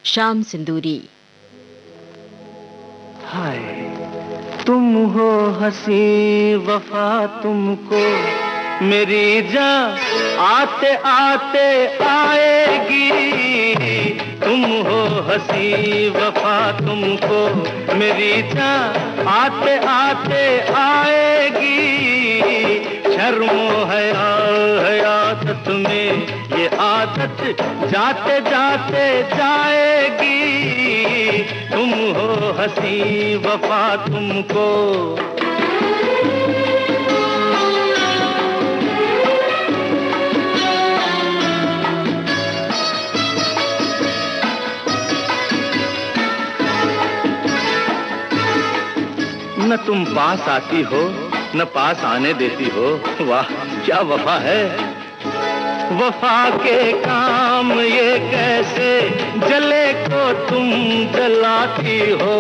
शाम सिंदूरी। हाय तुम हो हंसी वफा तुमको मेरी जान आते आते आएगी। तुम हो हंसी वफा तुमको मेरी जान आते आते आएगी। शर्मो है आदत में ये आदत जाते जाते जाएगी। तुम हो हंसी वफा तुमको। न तुम पास आती हो न पास आने देती हो। वाह क्या वफा है। वफा के काम ये कैसे जले को तुम जलाती हो।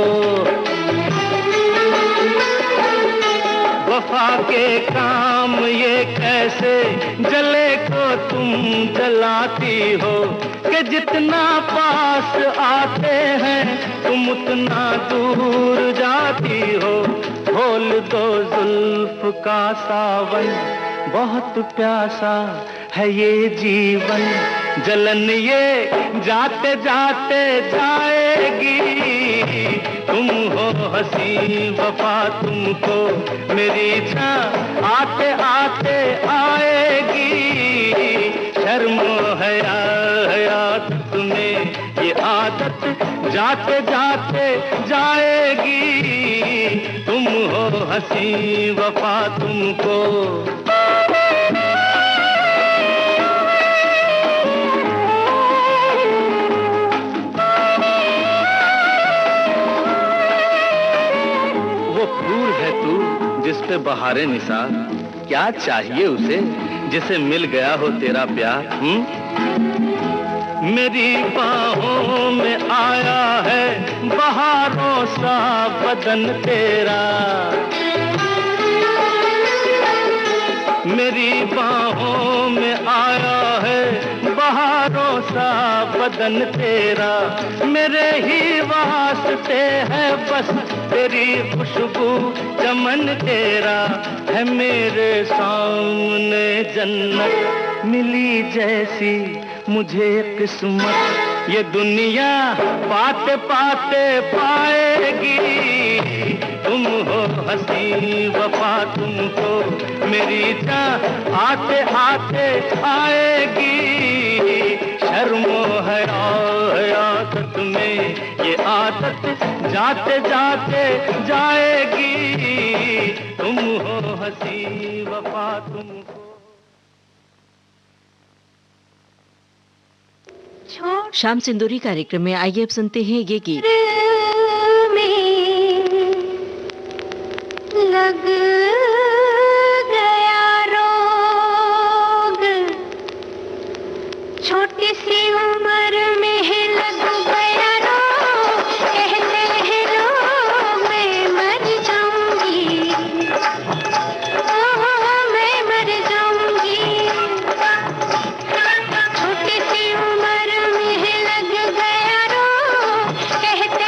वफा के काम ये कैसे जले को तुम जलाती हो कि जितना पास आते हैं तुम उतना दूर जाती हो। खोल दो जुल्फ का सावन बहुत प्यासा है ये जीवन। जलन ये जाते जाते जाएगी। तुम हो हंसी वफा तुमको मेरी जान आते आते आएगी। शर्म है आदत में ये आदत जाते जाते जाएगी। तुम हो हंसी वफा तुमको। जिस पे बहारे निसार क्या चाहिए उसे जिसे मिल गया हो तेरा प्यार। मेरी बाहों में आया है बहारों सा बदन तेरा। मेरी बाहों में आया है बहारों सा बदन तेरा। मेरे ही वास्ते है बस तेरी खुशबू चमन तेरा। है मेरे सामने जन्नत मिली जैसी मुझे किस्मत। ये दुनिया पाते पाते पाएगी। तुम हो हंसी वफा तुमको मेरी जान आते आते आएगी। शर्मो है आदत में ये आदत जाते जाते जाएगी। तुम हो हंसी वफा तुमको। शाम सिंदूरी कार्यक्रम में आइए अब सुनते हैं ये गीत। लग गया रोग छोटी सी उम्र में है लग गया रोग। कहते हैं लोग मैं मर जाऊंगी। मैं मर जाऊंगी। छोटी सी उम्र में है लग गया रोग। कहते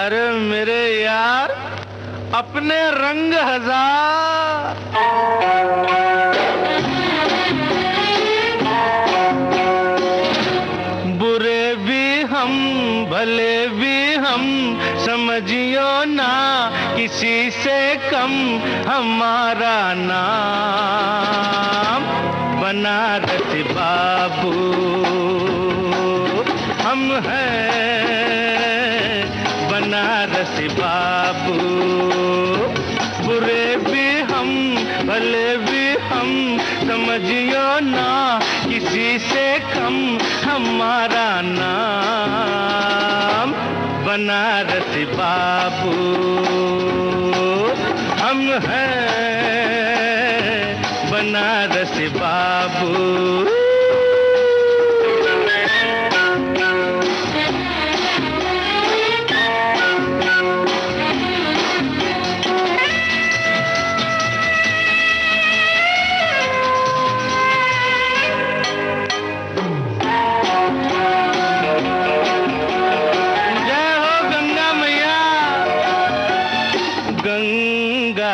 अरे मेरे यार, अपने रंग हजार। बुरे भी हम भले भी हम, समझियो ना किसी से कम हमारा नाम बनारस बाबू हम हैं, बनारस बाबू। बुरे भी हम भले भी हम, समझियो ना किसी से कम हमारा नाम बनारस बाबू हम हैं, बनारस बाबू।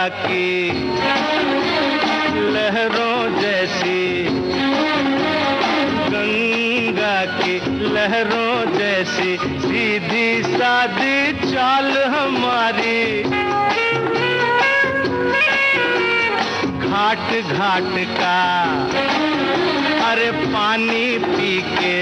की लहरों जैसी, गंगा की लहरों जैसी सीधी सादी चाल हमारी। घाट घाट का अरे पानी पी के,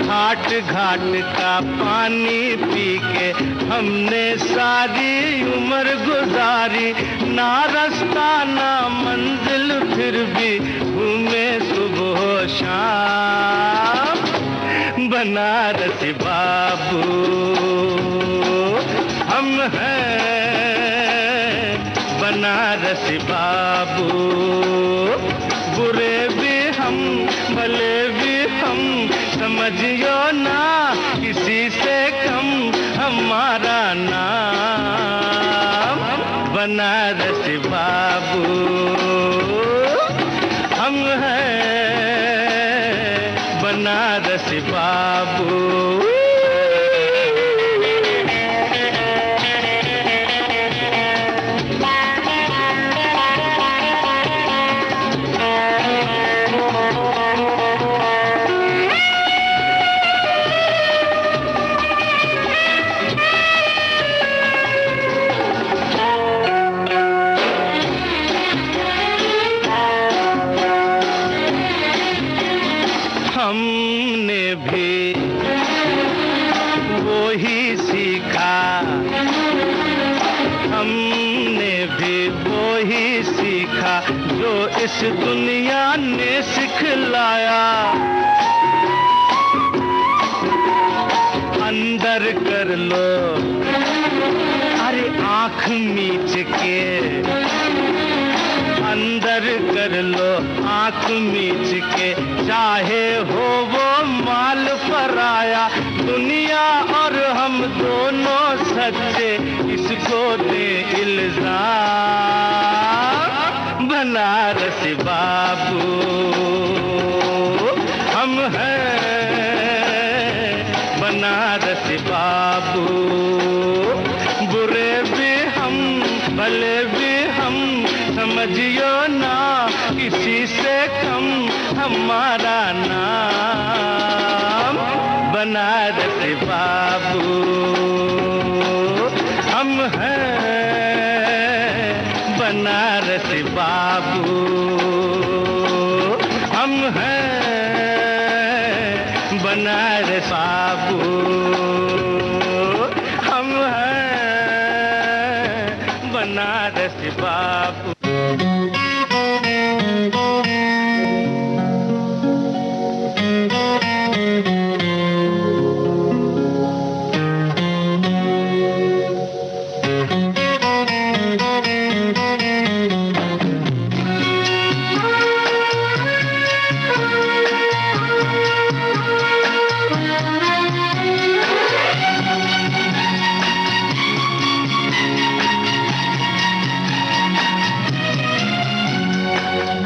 घाट घाट का पानी पी के हमने सारी उम्र गुजारी। ना रास्ता ना मंजिल फिर भी घूमे सुबह शाम बनारस बाबू हम हैं, बनारस बाबू। बुरे भी हम भले भी हम, समझियो ना किसी से कम हमारा नाम बनारस बाबू हम हैं, बनारस बाबू। हमने भी वो ही सीखा, हमने भी वो ही सीखा जो इस दुनिया ने सिखलाया। अंदर कर लो अरे आँख मीच के, अंदर कर लो आँख मीच के, चाहे हो वो माल पराया। दुनिया और हम दोनों सच्चे, इसको दे इल्जाम बनारस बाबू हम हैं, बनारस बाबू। बुरे भी हम भले भी हम, समझियो ना किसी से कम हमारा नाम बनारस बाबू हम हैं, बनारस बाबू हम हैं, बनारस बाबू हम हैं, बनारस बाबू।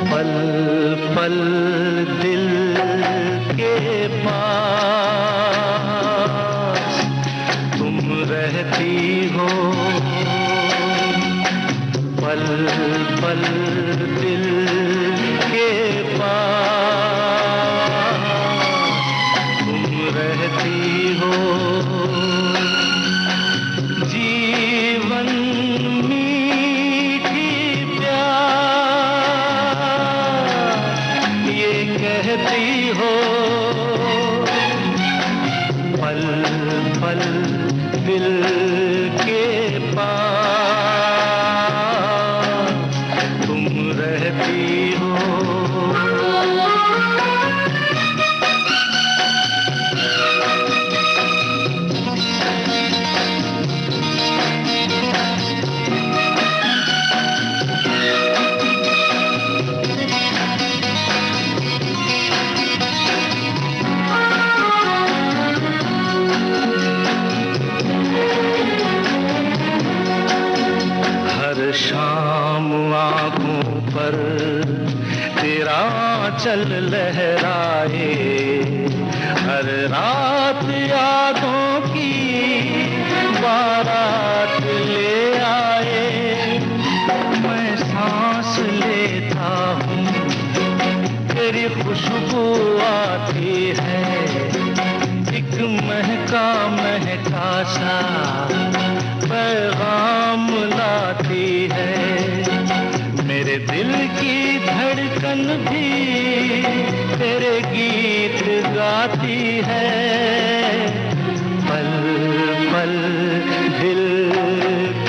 पल पल दिल के पास हो, पल पल दिल के पास तुम रहती हो। जीवन मीठी प्यास ये कहती हो, पल पल दिल के पास तुम रहती हो। शाम आँखों पर तेरा चल लहराए, हर रात यादों की बारात ले आए। मैं सांस लेता हूँ तेरी खुशबू आती है, एक महका महका सा पैगाम लाती है। मेरे दिल की धड़कन भी तेरे गीत गाती है, पल पल दिल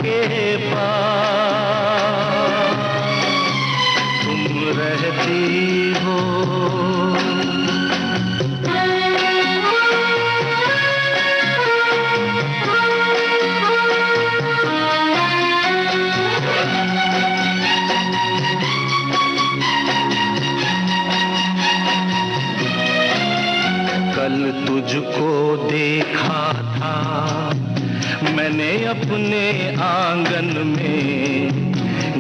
के पास तुम रहती हो। कल तुझको देखा था मैंने अपने आंगन में,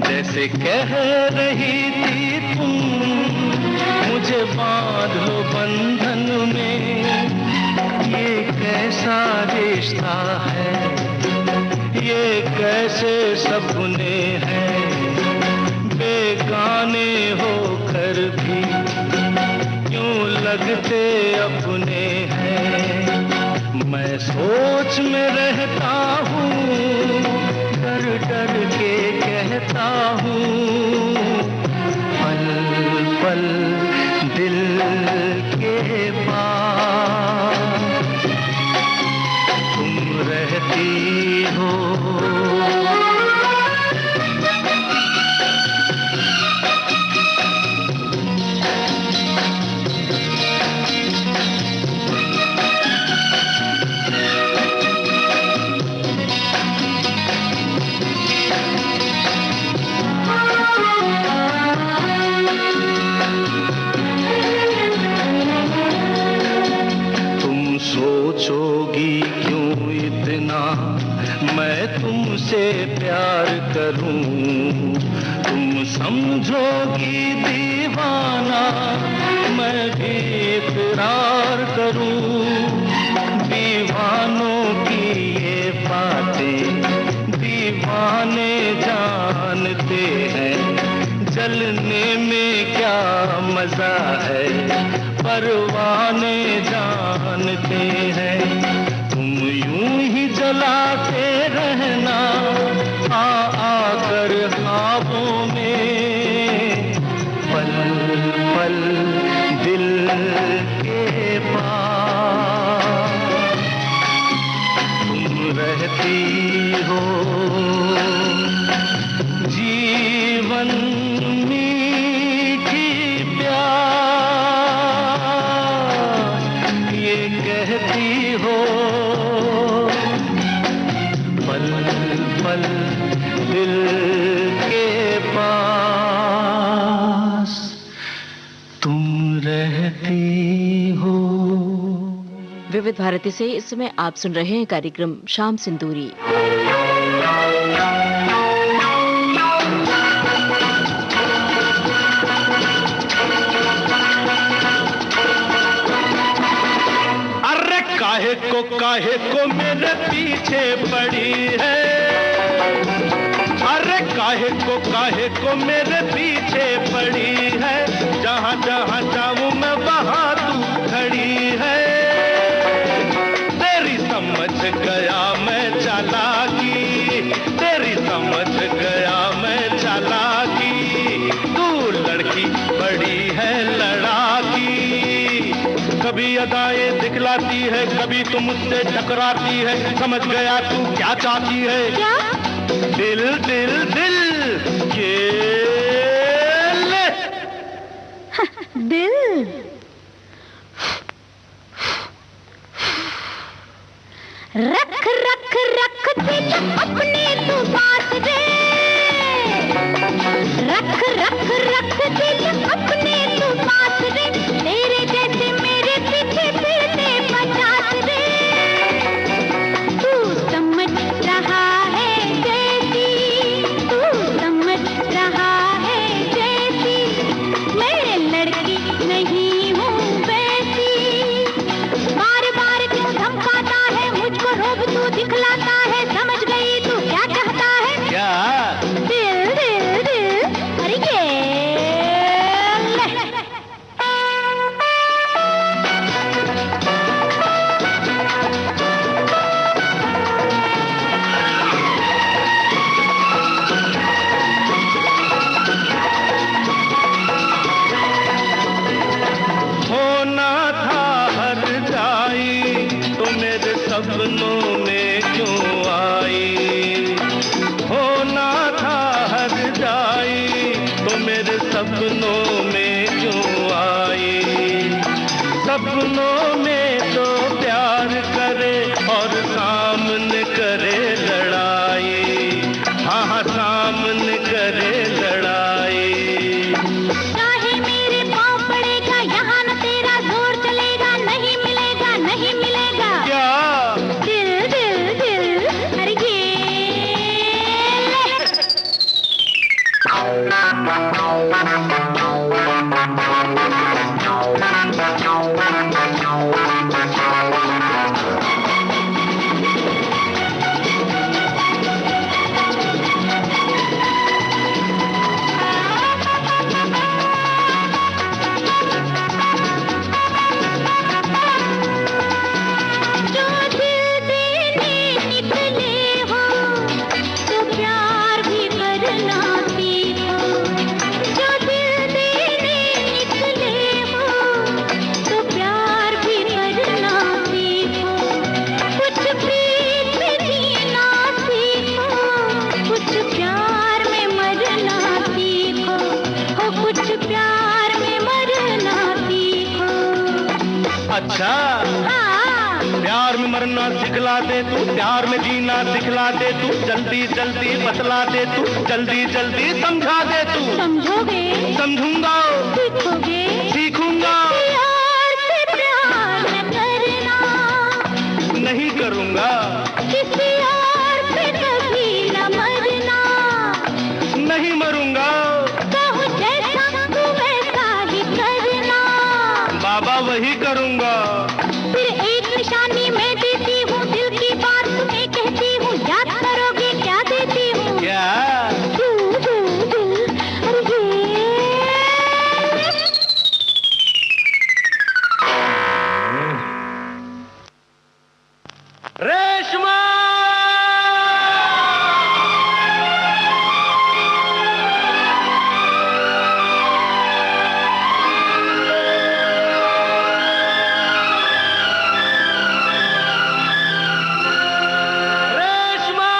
जैसे कह रही थी तुम मुझे बांध लो बंधन में। ये कैसा रिश्ता है, ये कैसे सपने हैं, बेगाने होकर भी क्यों लगते अपने हैं। मैं सोच में रहता हूँ, डर डर के कहता हूँ, पल पल दिल के पास तुम रहती हो। सोचोगी क्यों इतना मैं तुमसे प्यार करूं, तुम समझोगी दीवाना मैं भी इकरार करूं। दीवानों की ये बातें दीवाने जानते हैं, जलने में क्या मजा है परवाने जानते हैं। तुम यूं ही जलाते रहना आकर ख्वाबों में, पल पल दिल के पास तुम रहती हो। जीवन मीठी प्यास ये कहती हो, पल पल दिल के पास तुम रहती हो। विविध भारती से इस समय आप सुन रहे हैं कार्यक्रम शाम सिंदूरी। काहे को मेरे पीछे पड़ी है, काहे को मेरे पीछे पड़ी है, जहाँ जहाँ जाऊँ मैं वहाँ तू खड़ी है। तेरी समझ गया मैं चालाकी, तेरी समझ गया मैं चालाकी, तू लड़की बड़ी है लड़ाकी। कभी अदाएं दिखलाती है, कभी तुम मुझसे टकराती है, समझ गया तू क्या चाहती है। क्या? दिल दिल दिल के ले। दिल रख रख रख दिल अपने तू पास रे, रख रख रख दिल अपने तू पास रे, तेरे जैसे मेरे पीछे फिरते 50 रे। तू समझ रहा है जैसी, तू समझ रहा है जैसी, मैं लड़की नहीं हूँ वैसी। बार बार क्यों धमकाता है मुझको, रोब तू दिखलाता है, समझ गई तू क्या चाहता है। क्या? दिल दिल दिल, अरे ये ले। होना था हर जाई तो मेरे सपनों में क्यों आई, होना था हर जाई तो मेरे सपनों में क्यों आई। सपनों में तो प्यार करे और सामने करे लड़ाई, हाँ हाँ सामने करे लड़ाई। चाहे मेरे पाँव पड़ेगा यहाँ न तेरा जोर चलेगा, नहीं मिलेगा नहीं मिलेगा। क्या? दिल दिल दिल, अरे ये ले। जो दिल देने निकले हो तो प्यार भी करना सीखो, जो दिल देने निकले हो तो प्यार भी करना सीखो। कुछ प्रीत में जीना सीखो, कुछ प्यार में मरना सीखो, हो कुछ प्यार में मरना सीखो। अच्छा, हाँ प्यार में मरना सिखला दे तू, प्यार में जीना सिखला दे तू, जल्दी जल्दी बतला दे तू, जल्दी जल्दी समझा दे तू। समझोगे, समझूंगा, सीखोगे, सीखूंगा, प्यार से प्यार न करना, नहीं करूंगा, किसी और पे कभी न मरना। नहीं मरूंगा, कहूँ जैसा तू वैसा ही करना, बाबा वही करूंगा। फिर एक निशानी मैं देती हूँ, दिल की बात तुम्हें कहती हूँ, याद करोगे क्या देती हूँ। क्या? दिल दिल दिल, अरे ये रेशमा! रेशमा!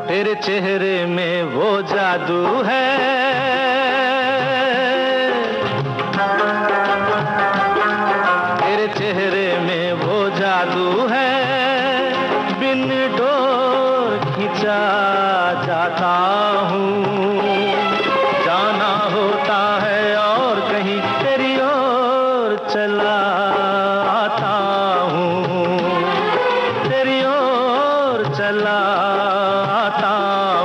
तेरे चेहरे में वो जादू है, तेरे चेहरे में वो जादू है, बिन डोर खिंचा जाता हूँ, जाना होता है और कहीं तेरी ओर चला आता हूँ, तेरी ओर चला आता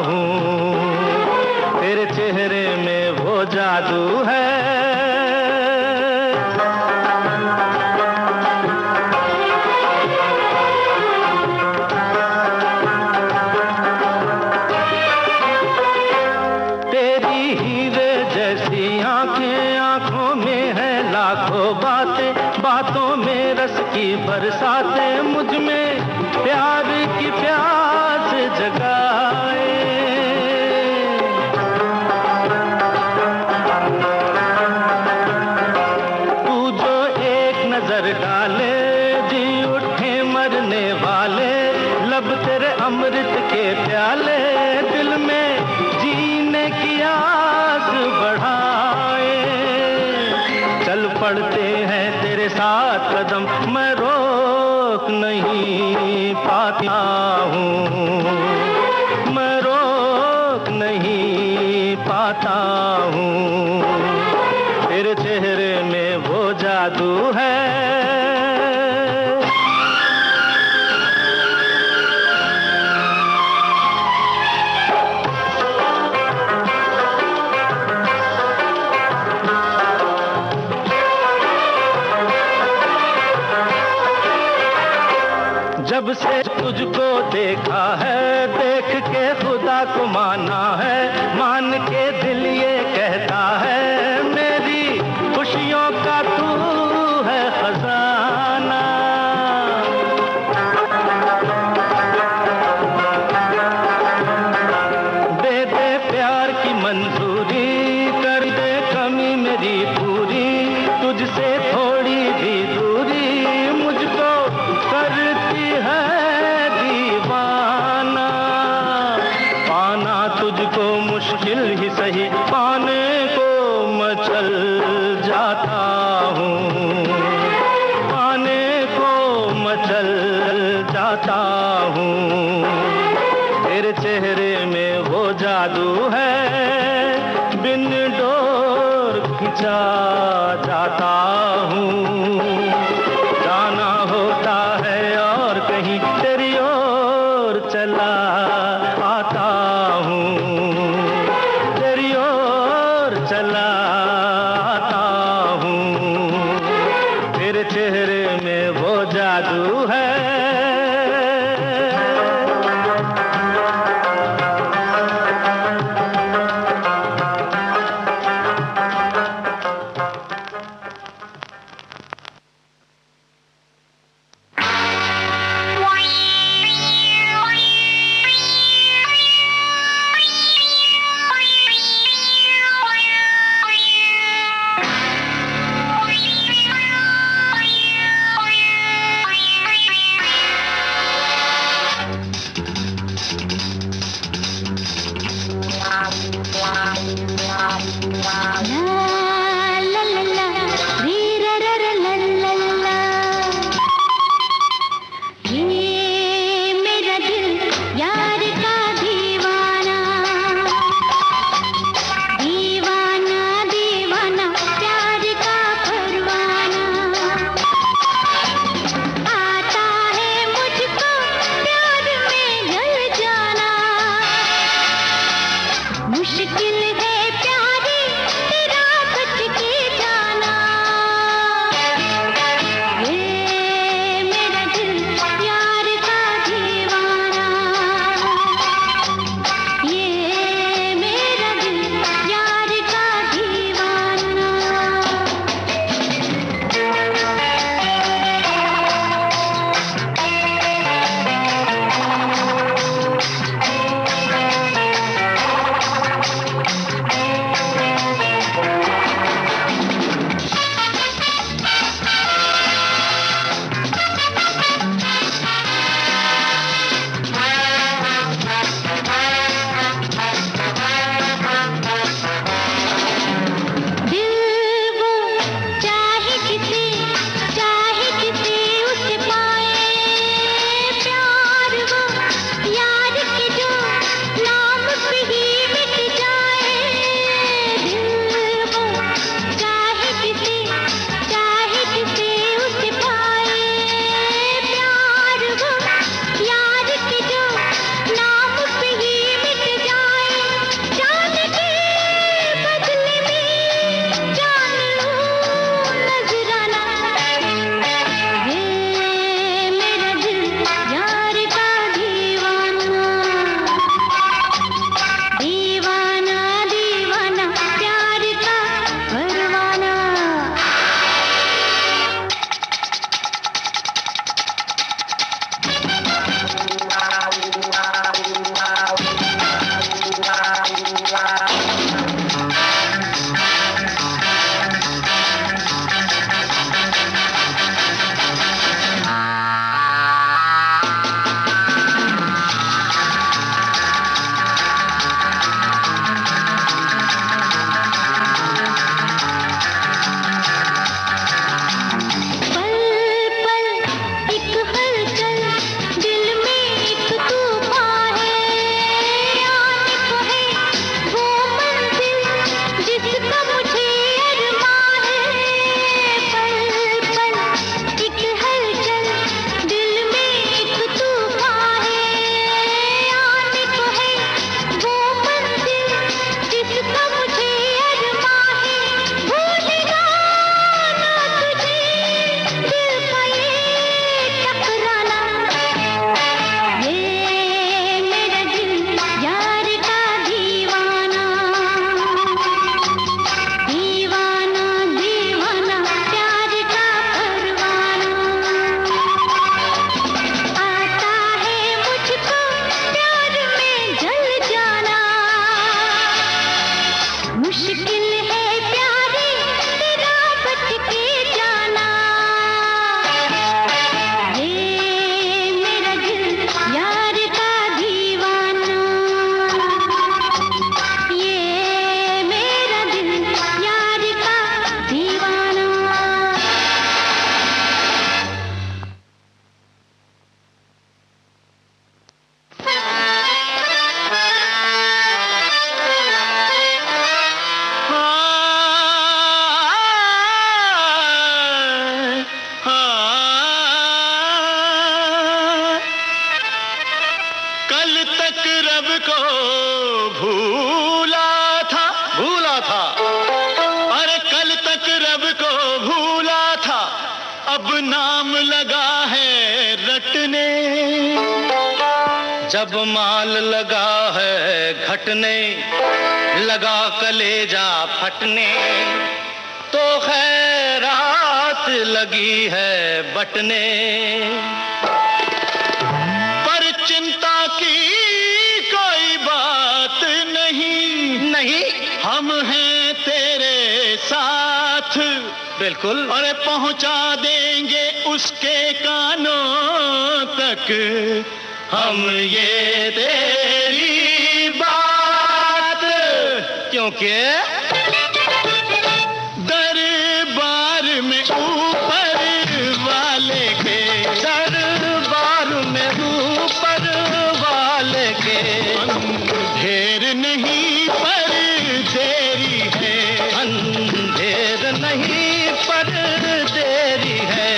हूँ। तेरे चेहरे में वो जादू है, बातों में रस की बरसातें मुझ में प्यार की प्यास जगाए। तू जो एक नजर डाले जी उठे मरने वाले, लब तेरे अमृत के प्याले दिल में जीने की आस बढ़ाए। चल पड़ते हैं तेरे साथ कदम, मैं रोक नहीं पाता हूँ, मैं रोक नहीं पाता हूँ। तेरे चेहरे में वो जादू है। जब से तुझको देखा है, देख के खुदा को माना है, मान के दिल ये कहता है मेरी खुशियों का तू है खजाना। दे दे प्यार की मंजूरी, कर दे कमी मेरी पूरी, तुझसे थोड़ी भी दूरी मुझको करती है दीवाना। पाना तुझको मुश्किल ही सही, पाने को मचल जाता हूँ, पाने को मचल जाता हूँ। तेरे चेहरे में वो जादू है, बिन डोर खिंचा जाता हूँ, जाना होता है और कहीं तेरी ओर चला आता हूँ, तेरी ओर चला आता हूँ। तेरे चेहरे में वो जादू है। मुश्किल है कल तक रब को भूला था, अरे कल तक रब को भूला था, अब नाम लगा है रटने। जब माल लगा है घटने, लगा कलेजा फटने, तो खैरात लगी है बटने। पर चिंता की कोई बात नहीं, हम हैं तेरे साथ, बिल्कुल, अरे पहुंचा देंगे उसके कानों तक हम ये तेरी बात, क्योंकि दरबार में ऊपर वाले के, दरबार में ऊपर वाले के अंधेर नहीं पर देरी है, अंधेर नहीं पर देरी है।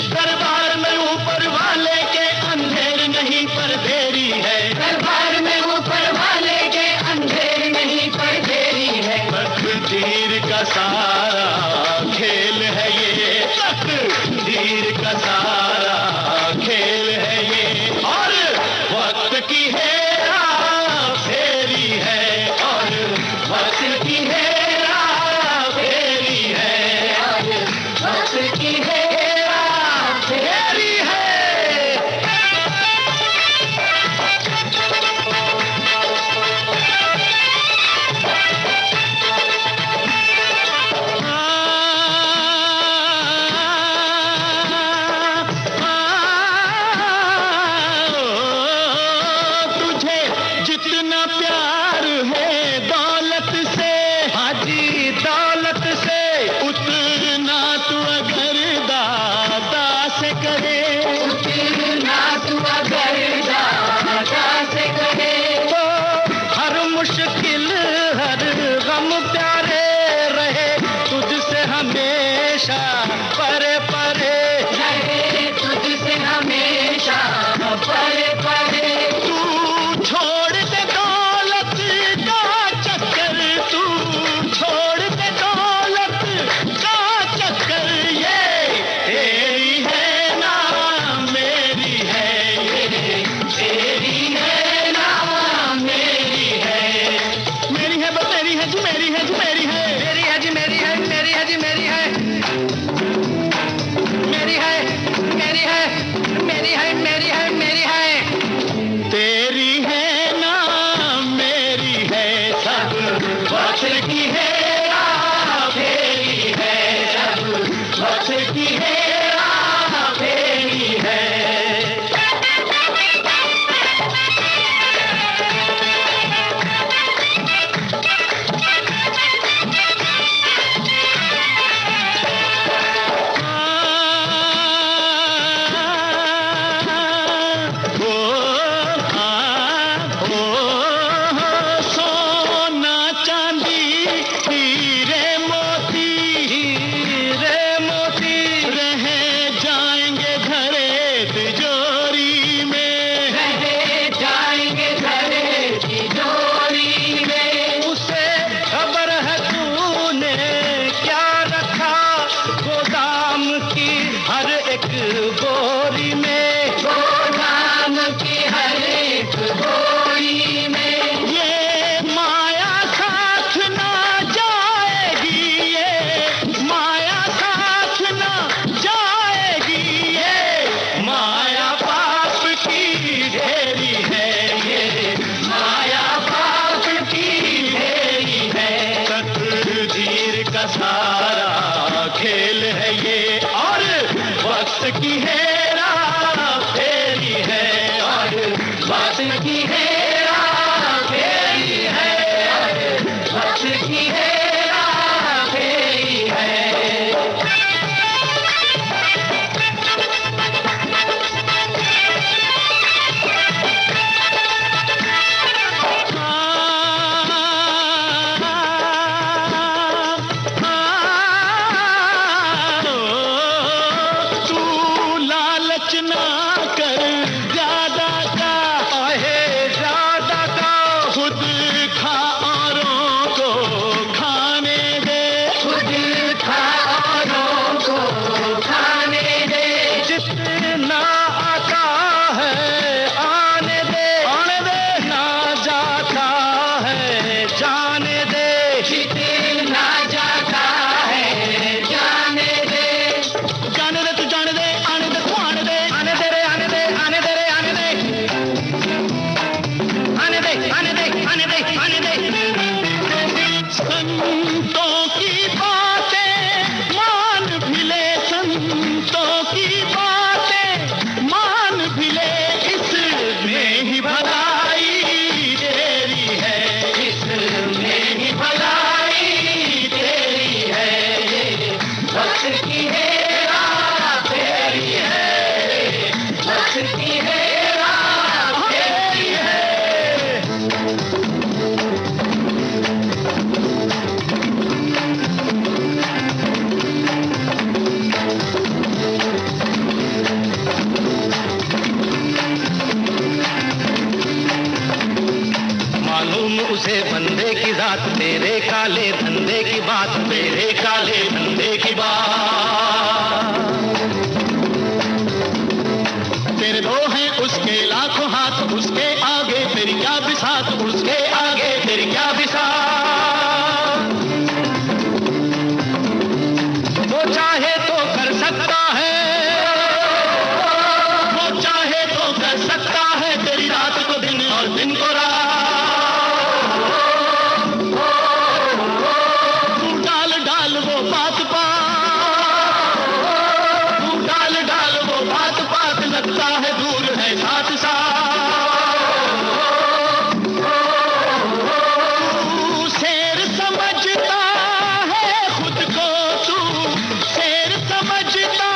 दरबार में ऊपर वाले के अंधेर नहीं पर देरी है, दरबार में ऊपर वाले के अंधेर नहीं पर देरी है। तकदीर का सारा खेल है ये, तकदीर का सारा खेल है ये, और वक्त की हेरा फेरी है, और वक्त की हेरा फेरी है, और वक्त की हेरा फेरी है। तुझे जितना प्यार है दौलत से, हाजी दौलत से, उतना तू अगर दादा से करे, उतना तू अगर दादा से करे, तो हर मुश्किल हर गम प्यारे रहे तुझसे हमेशा, परे परे रहे तुझसे हमेशा, परे परे। तू छोड़ दे दौलत का चक्कर, तू छोड़ दे दौलत का चक्कर, ये तेरी है ना मेरी है, ये तेरी है ना मेरी है, मेरी है बस मेरी है जी, मेरी है जी, मेरी है, मेरी है जी, मेरी है, मेरी है जी, मेरी है, मेरी है, मेरी है, मेरी है, मेरी है, मेरी है, तेरी है ना मेरी है, सब वक्त की हेरा फेरी है, सब वक्त की हेरा फेरी है। सोना चांदी हीरे मोती, हीरे मोती रह जाएंगे घरे तिजोरी में, रह जाएंगे घरे तिजोरी में। उसे खबर है तूने क्या रखा गोदाम की हर एक बोरी में, गोदाम की हर एक बोरी में। ये माया साथ ना जाएगी, ये माया साथ ना जाएगी, ये माया पाप की ढेरी है, ये माया पाप की ढेरी है। तकदीर का सारा खेल है ये, और वक्त की हेरा फेरी है, और वक्त की हेरा फेरी है, और वक्त की हेरा फेरी है। तू लालच ना कर ज्यादा का, आहे आने दे, आने दे। संतों की बातें मान भी ले, संतों की बातें मान भी ले, इसमें ही भलाई तेरी है, इसमें ही भलाई तेरी है, वक्त की हेरा फेरी है, वक्त की हेरा फेरी है। मालूम उसे बंदे की जात, तेरे काले धंधे की बात, तेरे काले धंधे की बात। तेरे दो हैं उसके लाखों हाथ, उसके आगे तेरी क्या बिसात, उसके आगे तेरी क्या बिसात। वो चाहे तो कर सकता है, वो चाहे तो कर सकता है, तेरी रात को दिन और दिन को रात। तू डाल डाल वो बात पात, तू डाल डाल वो बात पात, लगता है दूर है साथ साथ। तू शेर समझता है खुद को, तू शेर समझता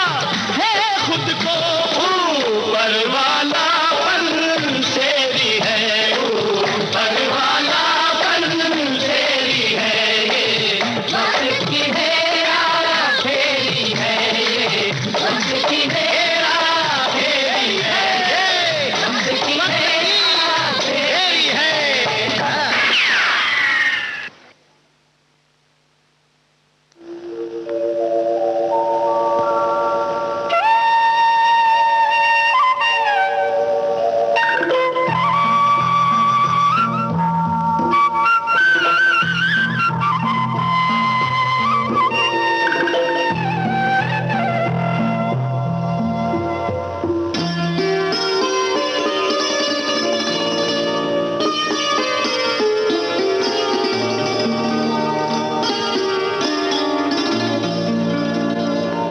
है खुद को, ऊपर वाला पन शेरी है, ऊपर वाला पन शेरी है, ये वक्त की हेरा फेरी है, ये वक्त की हेरा फेरी है, ये वक्त की हेरा फेरी है।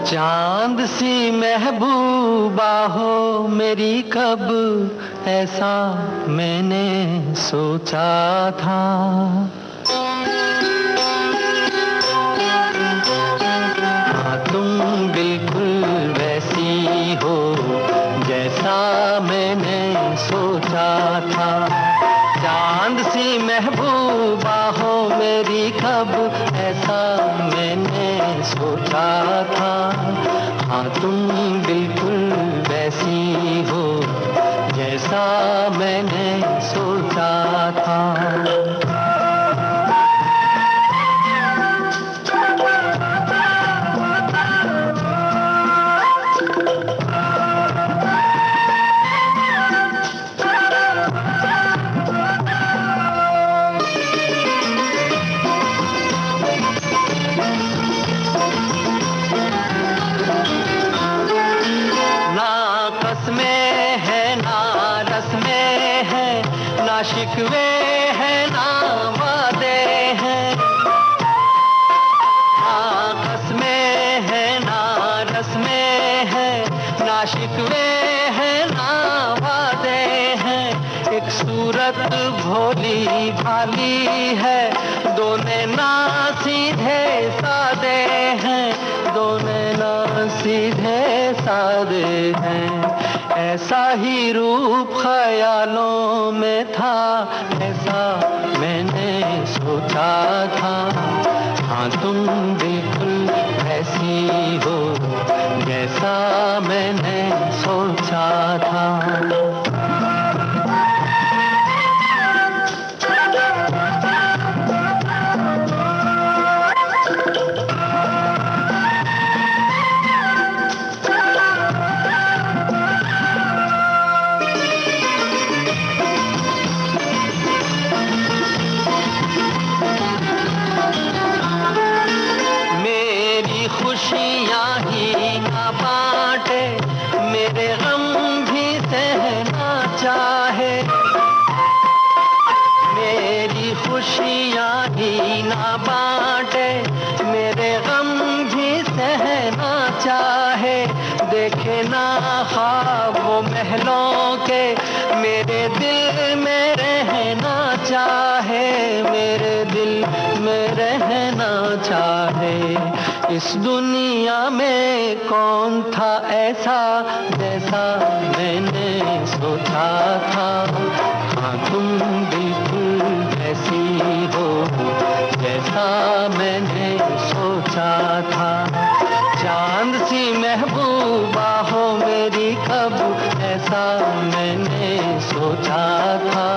चांद सी महबूबा हो मेरी, कब ऐसा मैंने सोचा था। हाँ, तुम बिल्कुल वैसी हो जैसा मैंने सोचा था। चांद सी महबूबा हो मेरी, कब ऐसा मैंने सोचा था। हाँ, तुम बिल्कुल वैसी हो जैसा मैंने सोचा था। शिकवे हैं ना वादे हैं, ना कसमें हैं ना रस्में हैं, ना शिकवे हैं ना वादे हैं। एक सूरत भोली भाली है, दोनों ना सीधे सादे हैं, दोनों ना सीधे सादे हैं। ऐसा ही रूप ख्यालों में था, ऐसा मैंने सोचा था। हाँ, तुम बिल्कुल ऐसी हो जैसा मैंने सोचा था। खुशियाँ ही ना बांटे, मेरे गम भी सहना खुशियाँ ही ना बांटे, मेरे गम भी सहना चाहे, देखे ना ख्वाब वो महलों के, मेरे दिल में रहना चाहे, मेरे दिल में रहना चाहे। इस दुनिया में कौन था ऐसा जैसा मैंने सोचा था, हाँ तुम बिल्कुल ऐसी हो जैसा मैंने सोचा था। चांद सी महबूबा हो मेरी कब ऐसा मैंने सोचा था,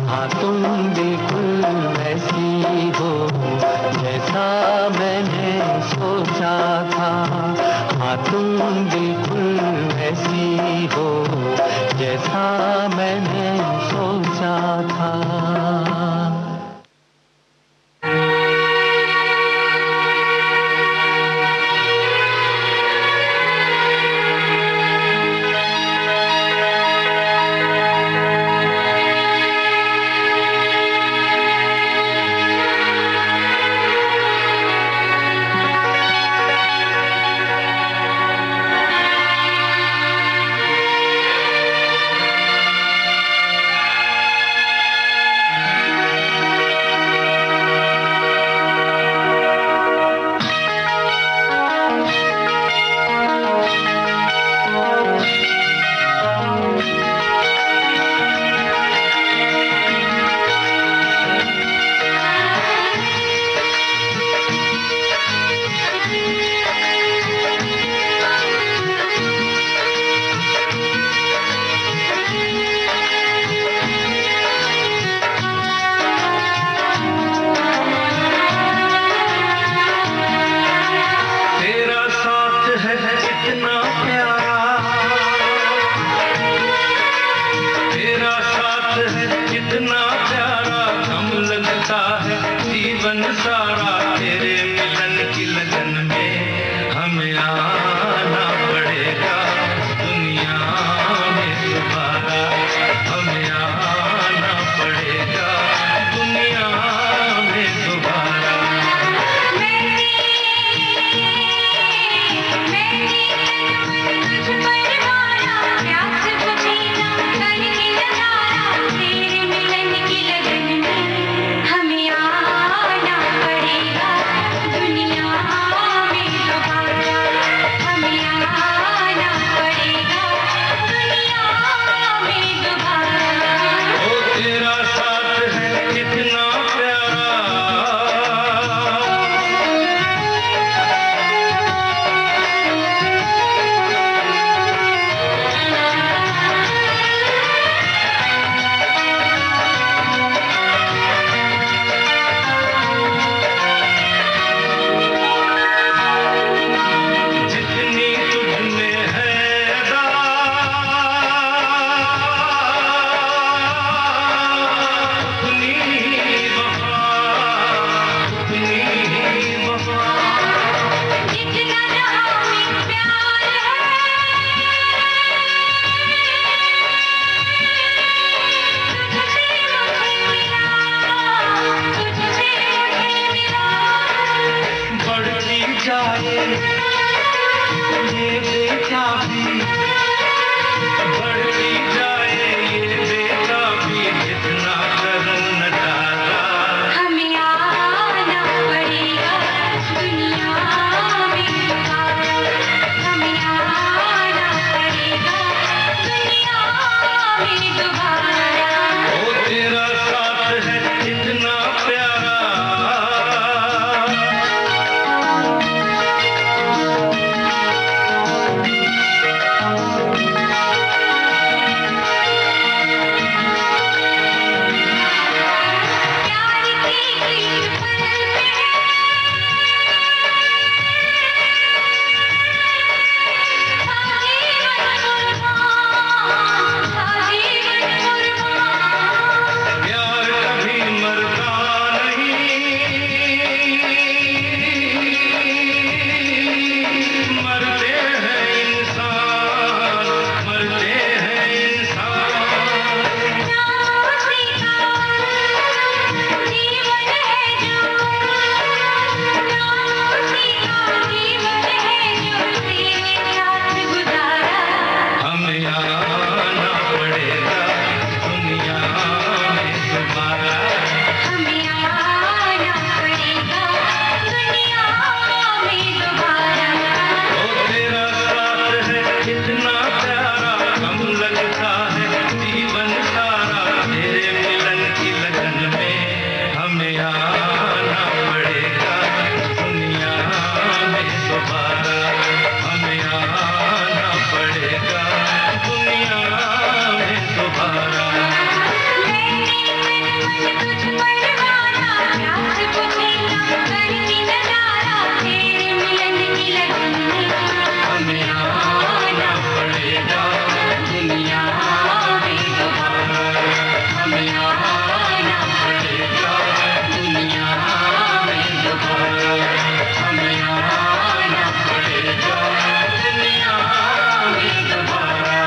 हाँ तुम बिल्कुल ऐसी हो जैसा मैंने सोचा था, हाँ तुम बिल्कुल ऐसी हो जैसा मैंने सोचा था। दोबारा। हमें आना पड़ेगा दुनिया में दोबारा। ओ तेरा साथ है कितना प्यारा, हम लगता है जीवन सारा, तेरे मिलन की लगन में हमें आना पड़ेगा दुनिया में दोबारा। हमें आना पड़ेगा दुनिया में दोबारा। तुझ परवाना प्यास बुझेगा करके नजारा, तेरे मिलन की लगन में हमें आना पड़ेगा दुनिया में दोबारा। हमें आना पड़ेगा दुनिया में दोबारा। हमें आना पड़ेगा दुनिया में दोबारा।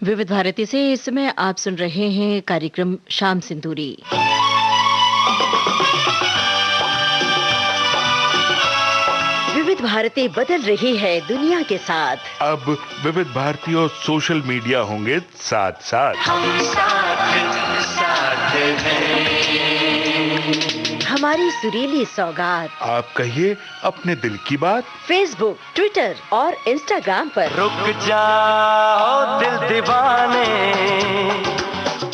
विविध भारती से इस समय आप सुन रहे हैं कार्यक्रम शाम सिंदूरी। विविध भारती बदल रही है दुनिया के साथ। अब विविध भारती और सोशल मीडिया होंगे साथ साथ। हम साथ साथ हैं। हमारी सुरीली सौगात आप कहिए अपने दिल की बात। फेसबुक, ट्विटर और इंस्टाग्राम पर। रुक जाओ दिल दीवाने,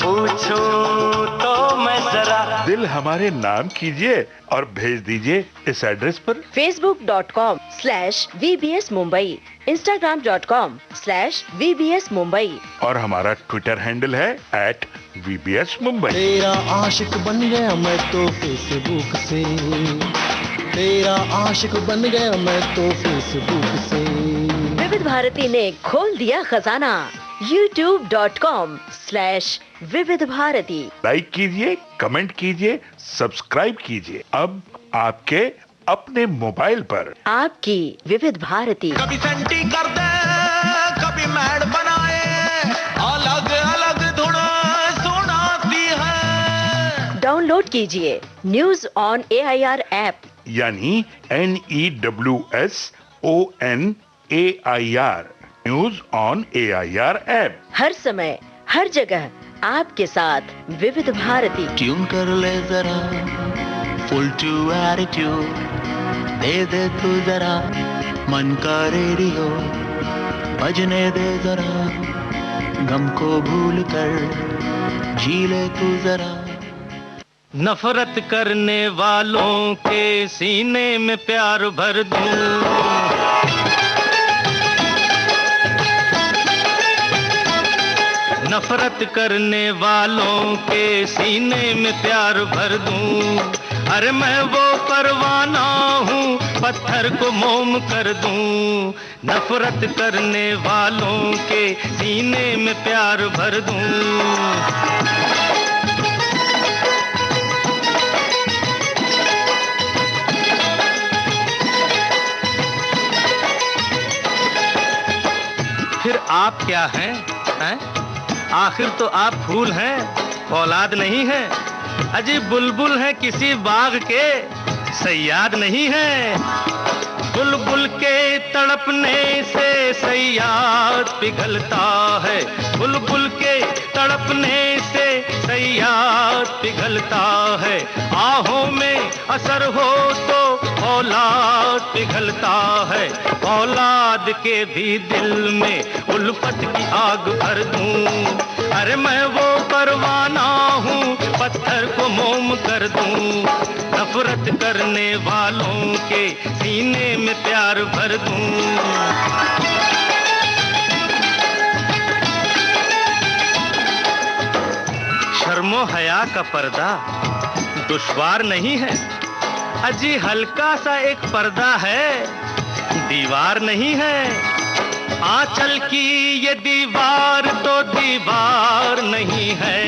पूछूं तो मैं जरा। दिल हमारे नाम कीजिए और भेज दीजिए इस एड्रेस पर। facebook.com/VBS Mumbai, Instagram.com/VBS Mumbai और हमारा ट्विटर हैंडल है @VBS Mumbai। तेरा आशिक बन गया मैं तो फेसबुक से, तेरा आशिक बन गया मैं तो फेसबुक से। विविध भारती ने खोल दिया खजाना youtube.com/विविध भारती। लाइक कीजिए, कमेंट कीजिए, सब्सक्राइब कीजिए। अब आपके अपने मोबाइल पर आपकी विविध भारती। कभी सेंटी कर दे, कभी मैड बनाए, अलग अलग धुन सुनाती है। डाउनलोड कीजिए न्यूज ऑन AIR ऐप। यानी NEWSONAIR news on AIR app. हर समय हर जगह आपके साथ विविध भारती। ट्यून कर ले जरा फुल टू एटीट्यूड, दे दे तू जरा मन का रेडियो, बजने दे जरा गम को भूल कर, जी ले तू जरा। नफरत करने वालों के सीने में प्यार भर दूं। नफरत करने वालों के सीने में प्यार भर दूं। अरे मैं वो परवाना हूँ पत्थर को मोम कर दूं। नफरत करने वालों के सीने में प्यार भर दूं। फिर आप क्या हैं? आखिर तो आप फूल हैं, औलाद नहीं है। अजी बुलबुल है किसी बाग के, सयाद नहीं है। बुलबुल के तड़पने से सयाद पिघलता है। बुलबुल के तड़पने से सयाद पिघलता है। आहों में असर हो तो औलाद पिघलता है। औलाद के भी दिल में उल्फत की आग भर दूं। अरे मैं वो परवाना हूँ पत्थर को मोम कर दूं। नफरत करने वालों के सीने में प्यार भर दूं। शर्मो हया का पर्दा दुश्वार नहीं है। अजी हल्का सा एक पर्दा है, दीवार नहीं है। आंचल की ये दीवार तो दीवार नहीं है।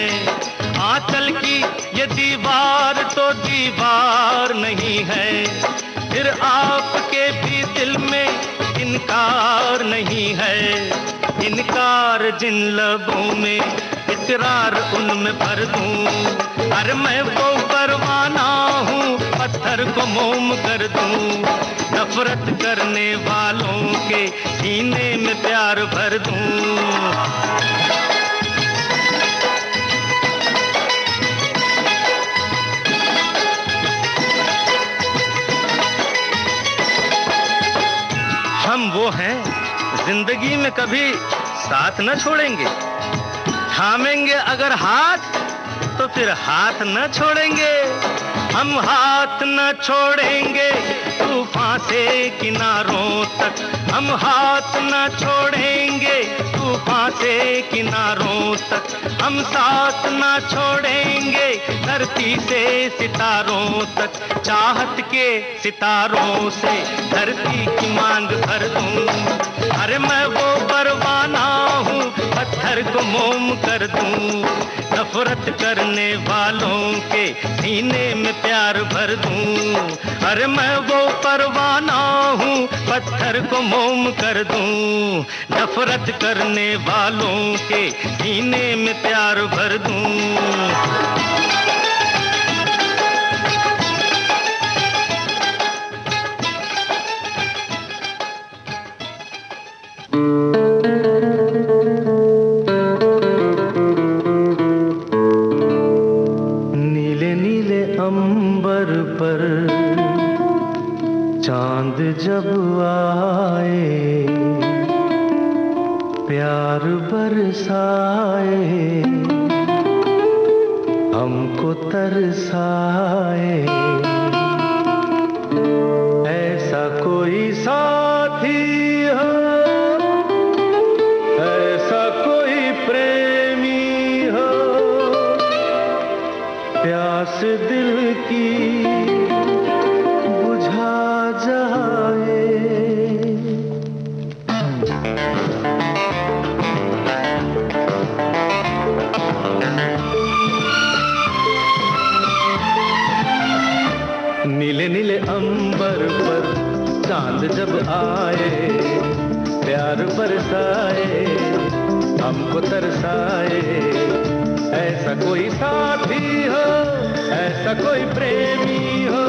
आंचल की ये दीवार तो दीवार नहीं है। फिर आपके भी दिल में इनकार नहीं है, इनकार जिन लबों में इकरार उनमें भर दूं। अरे मैं वो परवाना हूँ पत्थर को मोम कर दूं, नफरत करने वालों के सीने में प्यार भर दूं। हम वो हैं जिंदगी में कभी साथ न छोड़ेंगे, थामेंगे अगर हाथ तो फिर हाथ न छोड़ेंगे। हम हाथ न छोड़ेंगे तूफान से किनारों तक, हम हाथ न छोड़ेंगे तूफान से किनारों तक। हम साथ न छोड़ेंगे धरती से सितारों तक, चाहत के सितारों से धरती की मांग भर दूं। अरे मैं वो परवाना हूँ पत्थर को मोम कर दूं, नफरत करने वालों के सीने में प्यार भर दूं। अरे मैं वो परवाना हूँ पत्थर को मोम कर दूं, नफरत करने वालों के सीने में प्यार भर दूं। चांद जब आए प्यार बरसाए, हमको तरसाए, ऐसा कोई साथी हो, ऐसा कोई प्रेमी हो, प्यास दिल की नीले नीले अंबर पर चांद जब आए, प्यार बरसाए, हमको तरसाए, ऐसा कोई साथी हो, ऐसा कोई प्रेमी हो,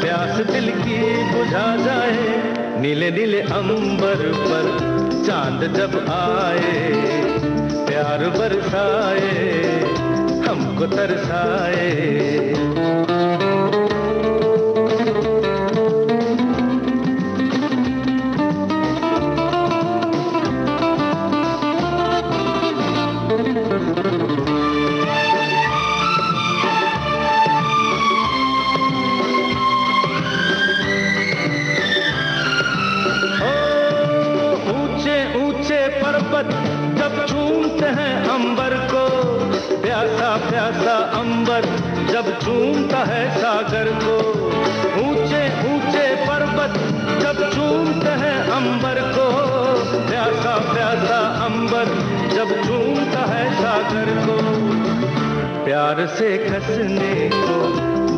प्यास दिल की बुझा जाए। नीले नीले अंबर पर चांद जब आए, प्यार बरसाए, हमको तरसाए। जब चूमते हैं अंबर को, प्यासा प्यासा अंबर जब चूमता है सागर को। ऊंचे ऊंचे पर्वत जब चूमते हैं अंबर को, प्यासा प्यासा अंबर जब चूमता है सागर को। प्यार से कसने को,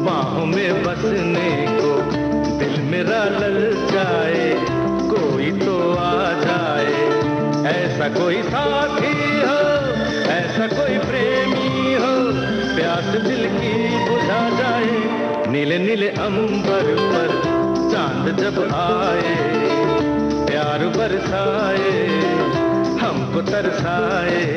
बाहों में बसने को, दिल मेरा ललचाए, कोई तो आ जाए। ऐसा कोई साथी हो, ऐसा कोई प्रेमी हो, प्यास दिल की बुझा जाए। नीले नीले अंबर पर चांद जब आए, प्यार बरसाए, हमको तरसाए।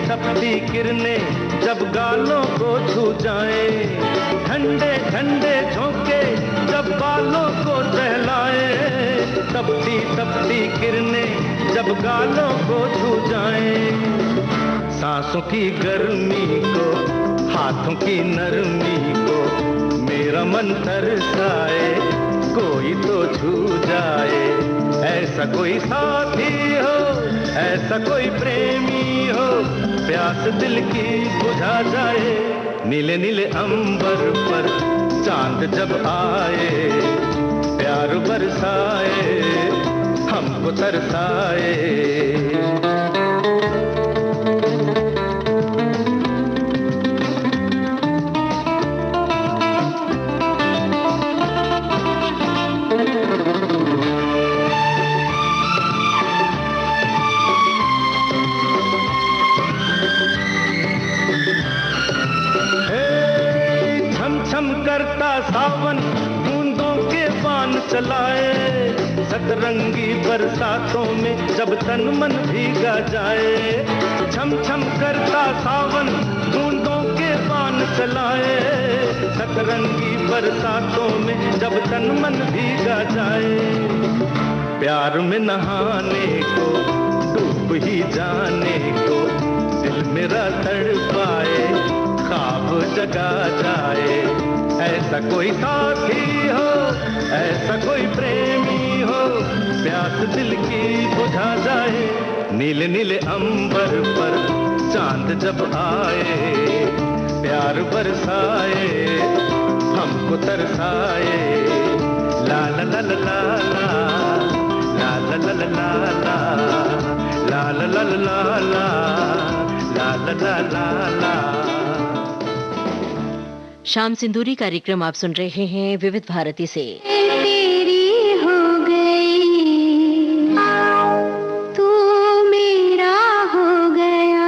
तपती किरणें जब गालों को छू जाए, ठंडे ठंडे झोंके जब बालों को सहलाए। तपती तपती किरणें जब गालों को छू जाए, सांसों की गर्मी को हाथों की नरमी को मेरा मन तरसाए, कोई तो छू जाए, ऐसा कोई साथी हो, ऐसा कोई प्रेमी हो, प्यास दिल की बुझा जाए। नीले नीले अंबर पर चांद जब आए, प्यार बरसाए, हमको तरसाए। करता सावन बूंदों के बाण चलाए, सतरंगी बरसातों में जब तन मन भीगा जाए। छम छम करता सावन बूंदों के बाण चलाए, सतरंगी बरसातों में जब तन मन भीगा जाए। प्यार में नहाने को, डूब ही जाने को दिल मेरा तड़पाए, ख्वाब जगा जाए। ऐसा कोई साथी हो, ऐसा कोई प्रेमी हो, प्यास दिल की बुझा जाए। नीले नीले अंबर पर चांद जब आए, प्यार बरसाए, हमको तरसाए। ला ला ला ला ला ला ला ला ला ला ला ला ला ला ला ला ला ला। शाम सिंदूरी कार्यक्रम आप सुन रहे हैं विविध भारती से। तेरी हो गई, तू मेरा हो गया।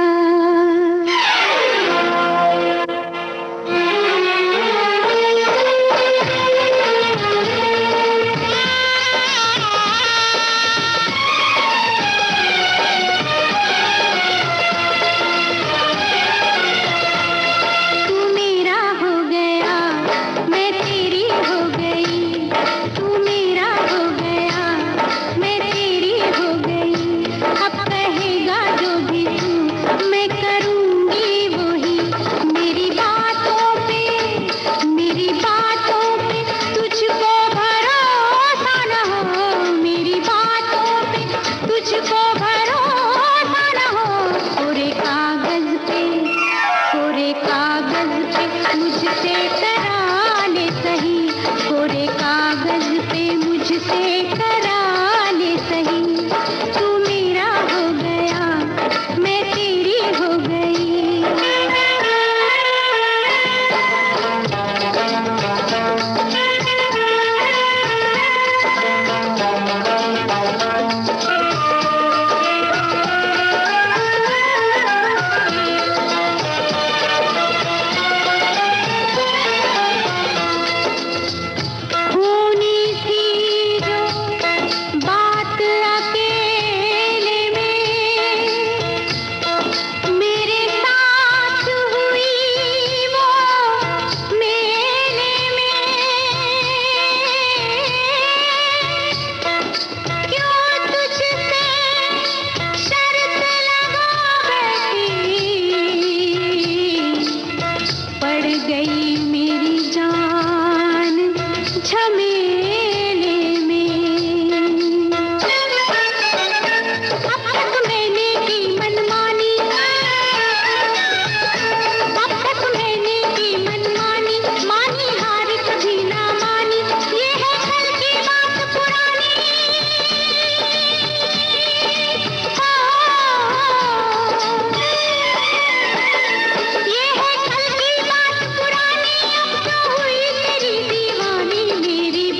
मेरी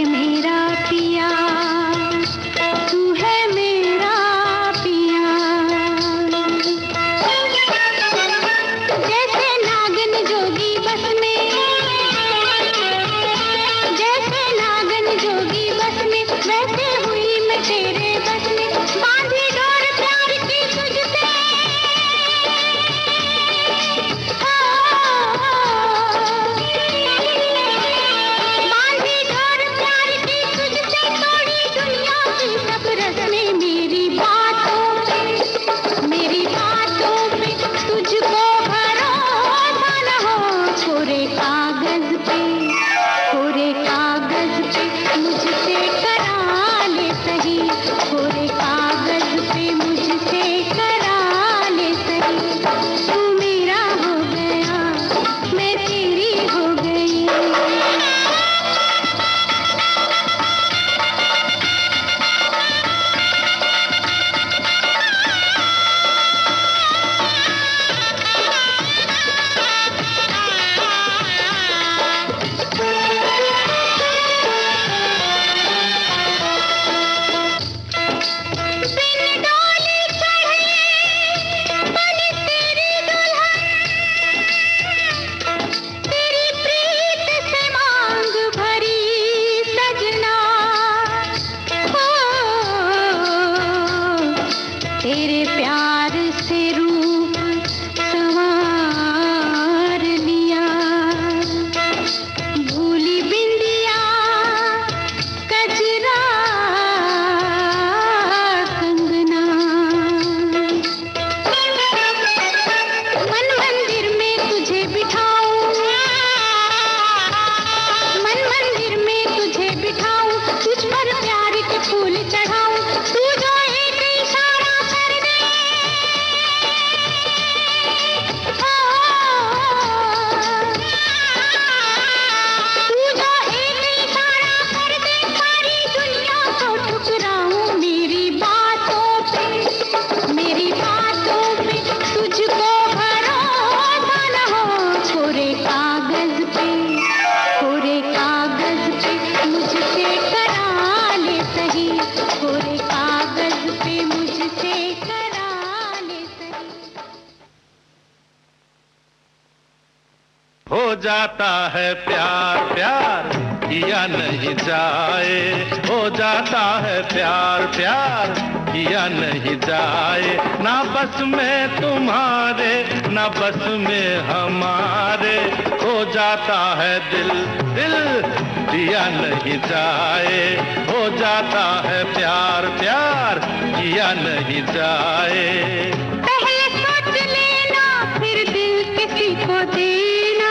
मेरा पिया, तू है मेरा पिया। जैसे नागन जोगी बस में, जैसे नागन जोगी बस में, वैसे हुई मैं तेरे बस में। बांधी डोर प्यार की तुझसे, बांधी डोर प्यार की तुझसे, तोड़ी दुनिया की सब रस्में। मेरी बातों पे तुझको भरोसा न हो। कोरे कागज पे मुझसे करा ले सही, कोरे कागज पे मुझसे करा ले सही। तू मेरा हो गया, मैं तेरी हो गई। बिन डोली चढ़े बनी तेरी दुल्हन, तेरी प्रीत से मांग भरी सजना। हो तेरे प्यार से रूप संवार लिया, भूली बिंदिया कजरा कंगना। मन मंदिर में तुझे बिठाऊं, मन मंदिर में तुझे बिठाऊं, तुझ पर प्यार के फूल चढ़ाऊं। तू जो एक इशारा कर दे, तू जो एक इशारा कर दे, सारी दुनिया को ठुकराऊं। मेरी बातों पे तुझको भरोसा न हो। कोरे कागज पे मुझसे करा ले सही, कोरे कागज पे मुझसे करा ले सही। हो जाता है प्यार प्यार किया नहीं जाए, हो जाता है प्यार प्यार किया नहीं जाए। ना बस में तुम्हारे, ना बस में हमारे, हो जाता है दिल दिल दिया नहीं जाए। हो जाता है प्यार प्यार किया नहीं जाए। पहले सोच लेना फिर दिल किसी को देना,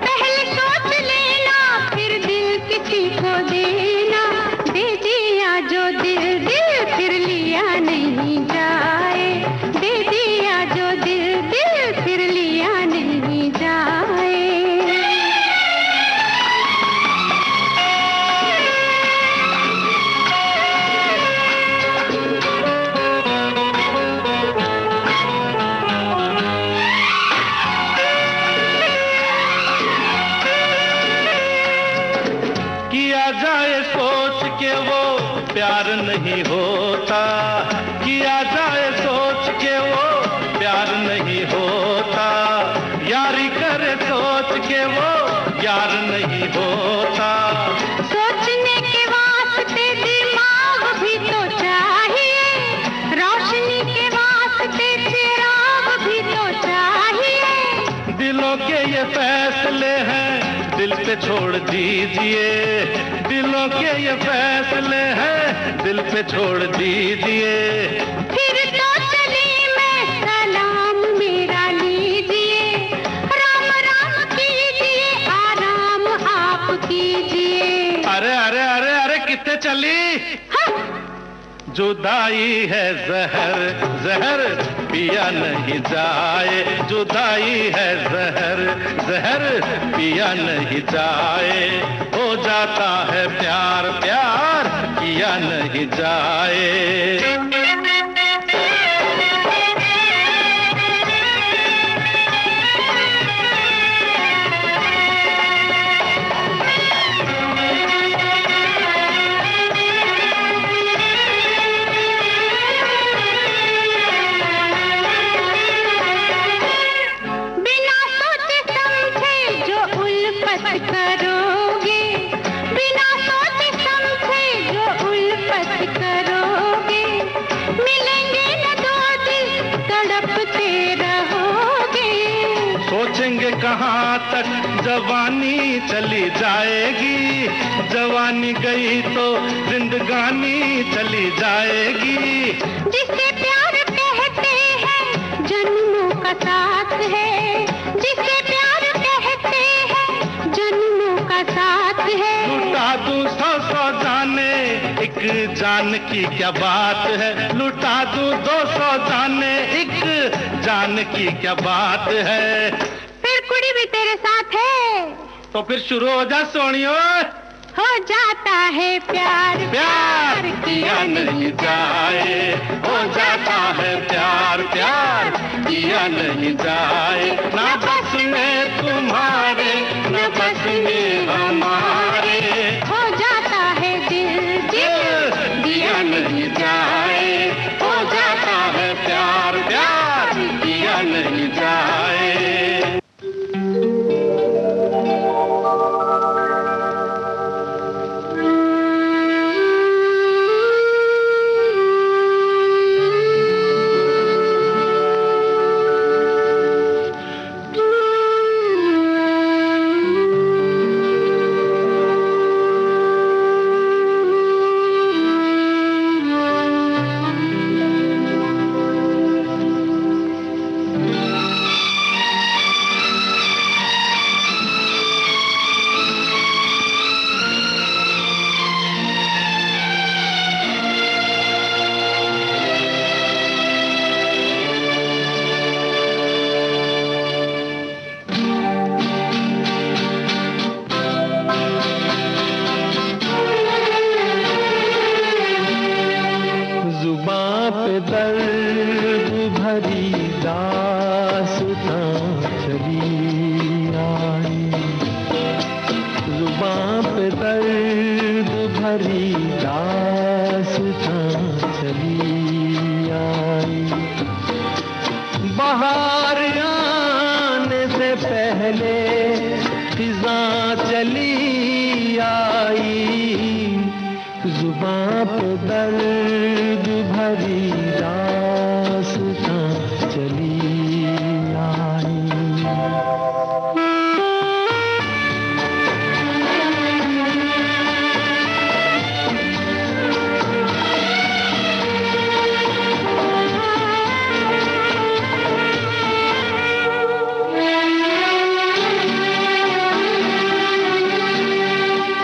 पहले सोच लेना फिर दिल किसी को देना। दे दिया जो दिल दिल फिर लिया नहीं जाए, दे दिया जो दिल दिल फिर लिया नहीं जाए। किया जाए सोच के वो प्यार नहीं होता, किया जाए सोच के वो प्यार नहीं होता। यारी करे सोच के वो यार नहीं होता। सोचने के वास्ते दिमाग भी तो चाहिए, रोशनी के वास्ते चिराग भी तो चाहिए। दिलों के ये फैसले हैं दिल पे छोड़ दीजिए, दिलों के ये फैसले हैं दिल पे छोड़ दीजिए। फिर तो चली मैं, सलाम मेरा लीजिए। राम राम कीजिए, आराम आप कीजिए। अरे अरे अरे अरे कितने चली? हाँ। जुदाई है जहर जहर पिया नहीं जाए, जुदाई है जहर जहर पिया नहीं जाए। हो जाता है प्यार प्यार किया नहीं जाए। कहाँ तक जवानी चली जाएगी, जवानी गई तो जिंदगानी चली जाएगी। जिसे प्यार कहते हैं जन्मों का साथ है, जिसे प्यार कहते हैं जन्मों का साथ है। लुटा दूं 100 जाने, एक जान की क्या बात है। लुटा दूं 200 जाने, एक जान की क्या बात है। फिर कुड़ी भी तेरे साथ है तो फिर शुरू हो जा सोनियो। हो जाता है प्यार, प्यार किया नहीं जाए, हो जाता है प्यार, प्यार किया नहीं जाए। ना बस में तुम्हारे, ना बस में हमारे, हो जाता है दिल, दिल दिया नहीं जाए। हो जाता है प्यार, प्यार किया नहीं जाए। दर्द भरी दास्तां चली आई, जुबां पे दर्द भरी दास्तां चली आई। बाहर आने से पहले खिज़ां चली आई, जुबां पे दर्द भरी दास्तां चली आई।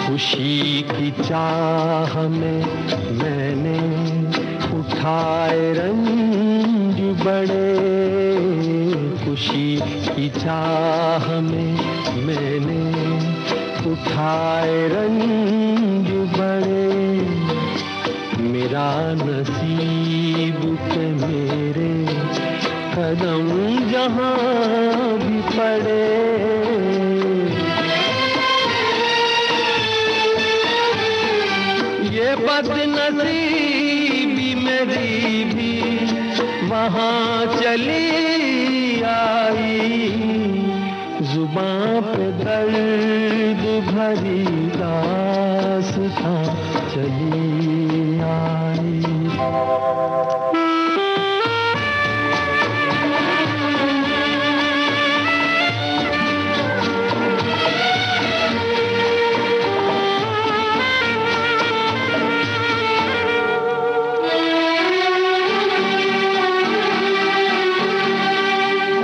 खुशी की चाह में मैंने उठाए रंज बड़े, खुशी की चाह में मैंने उठाए रंज बड़े। मेरा नसीब के मेरे कदम जहाँ भी पड़े, ये बदनसीबी मेरी भी वहाँ चली आई। जुबां पे दर्द भरी दास्तां चली आई।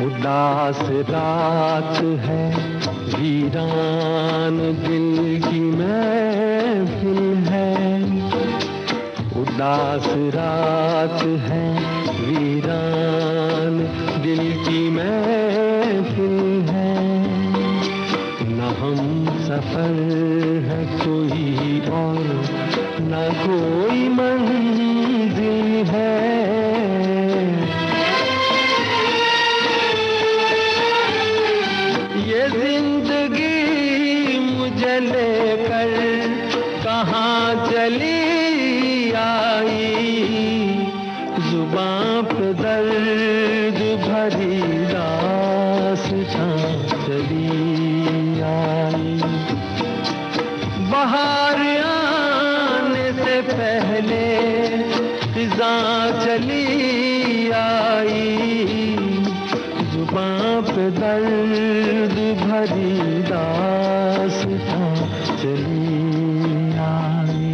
उदास रात है, वीरान दिल की महफिल है। उदास रात है, वीरान दिल की महफिल है। न हम सफर है कोई और न कोई मंजिल है। ये जिंदगी मुझे लेकर कहाँ चली आई, जुबां पे दर्द भरी दास्तां चली आई। बाहर आने से पहले खिज़ां चली आई, जुबां पे दर्द भरी दास्तां चली आई।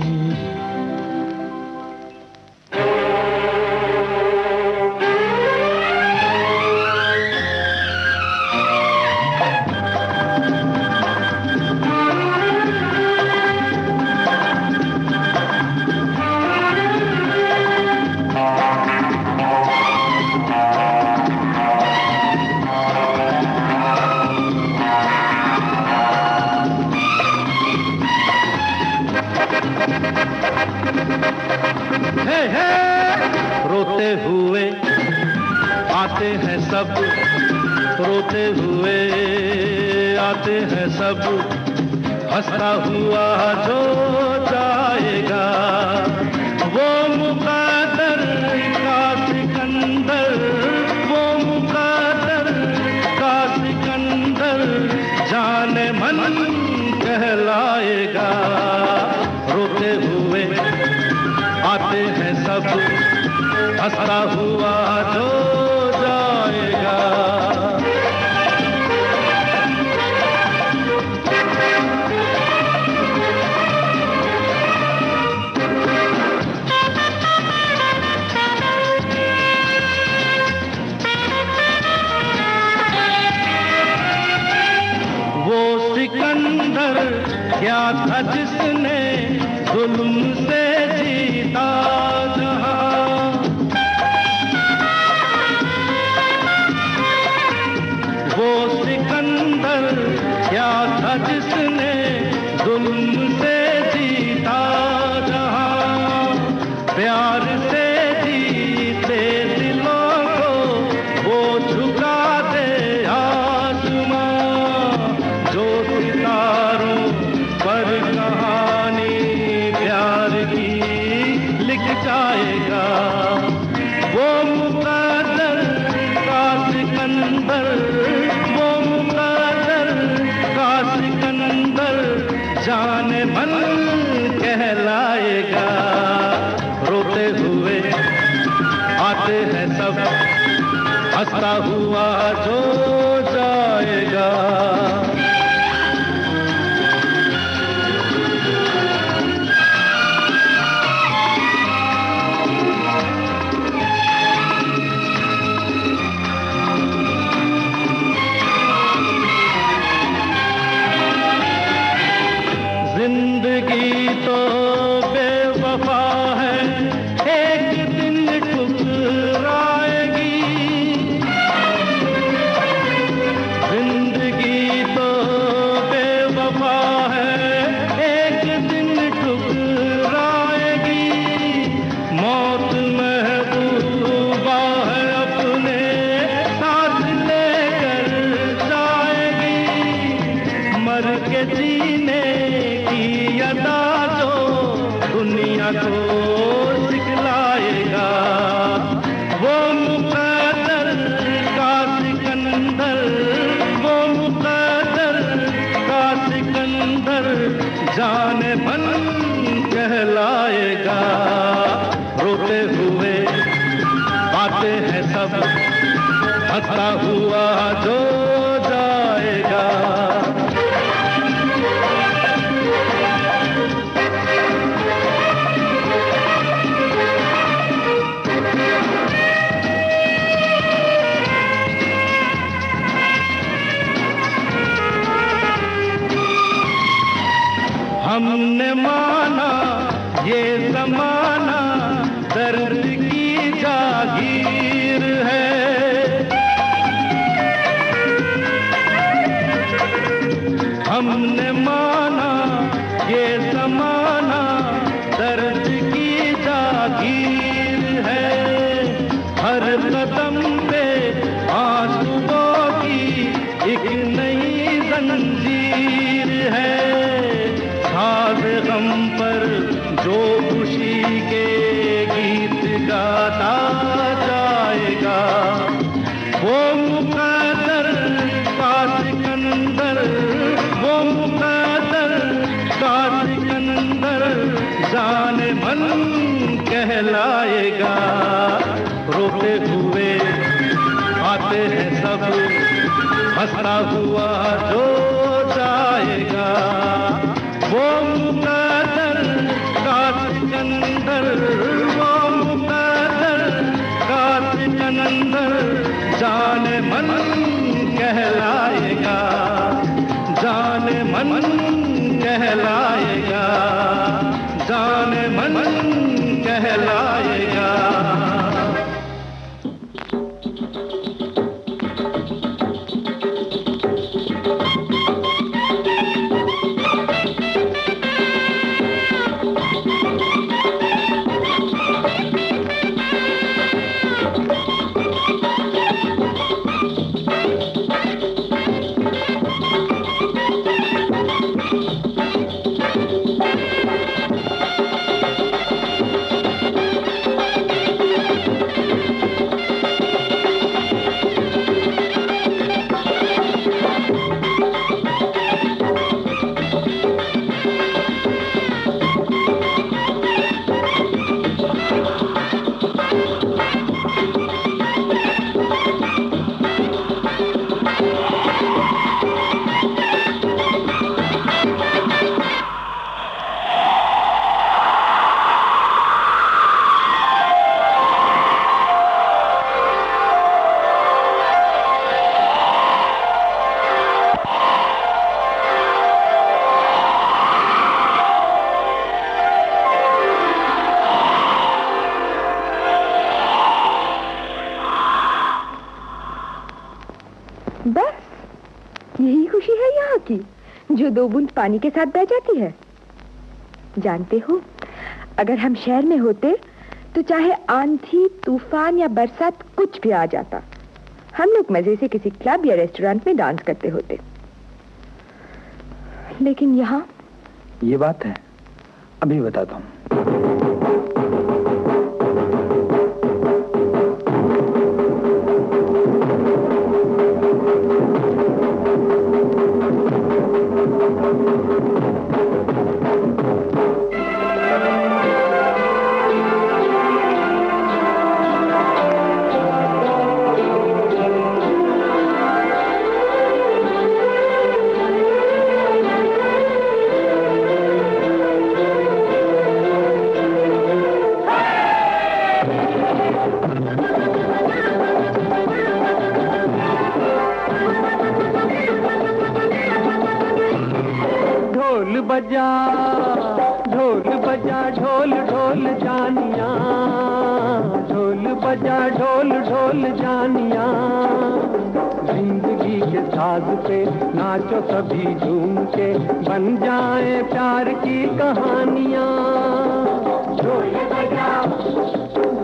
रोते हुए आते हैं सब, रोते हुए आते हैं सब, हंसता हुआ जो जाएगा वो मुक़द्दर का सिकंदर, वो मुक़द्दर का सिकंदर जाने मन कहलाएगा। रोते हुए आते हैं सब, हंसता हुआ जो जाएगा। वो सिकंदर क्या था जिसने जुल्म से जीता जहां, वो सिकंदर क्या था जिसने जुल्म से जीता जहां, प्यार से जीते दिलों को वो झुका दे आसमां, जो सितारों पर कहानी प्यार की लिख जाएगा। वो मुक़द्दर का सिकंदर, वो मुक़द्दर का सिकंदर जाने मन कहलाएगा। रोते हुए आते हैं सब, हंसता हुआ जो जाएगा। जिंदगी तो बेवफा है, एक दिन ठुकराएगी। जिंदगी तो बेवफा है, एक दिन ठुकराएगी। मौत महबूबा है, अपने साथ लेकर जाएगी। मर के जीने की अदा जो दुनिया को सिखलाएगा। वो मुक़द्दर का सिकंदर, वो मुक़द्दर का सिकंदर जाने मन कहलाएगा। रोते हुए आते हैं सब, हंसता हुआ जो जाएगा। हमने माना ये ज़माना दर्द की जागीर है, हमने माना ये ज़माना दर्द की जागीर है। हर कदम पे आंसुओं की एक नई जंजीर है। साज़े गम पर जो खुशी के गीत गाता जाएगा। वो मुक़द्दर का सिकंदर, वो मुक़द्दर का सिकंदर जाने मन कहलाएगा। रोते हुए आते हैं सब, हंसता हुआ जो जाएगा वो मुकद्दर का सिकंदर, वो मुकद्दर का सिकंदर जाने मन कहलाएगा, जाने मन कहलाएगा, जाने मन कहलाएगा। जो 2 बूंद पानी के साथ बह जाती है। जानते हो, अगर हम शहर में होते तो चाहे आंधी, तूफान या बरसात कुछ भी आ जाता, हम लोग मजे से किसी क्लब या रेस्टोरेंट में डांस करते होते। लेकिन यहाँ ये बात है, अभी बताता हूँ। नाचो सभी झूम के, बन जाए प्यार की कहानियाँ। ढोल बजा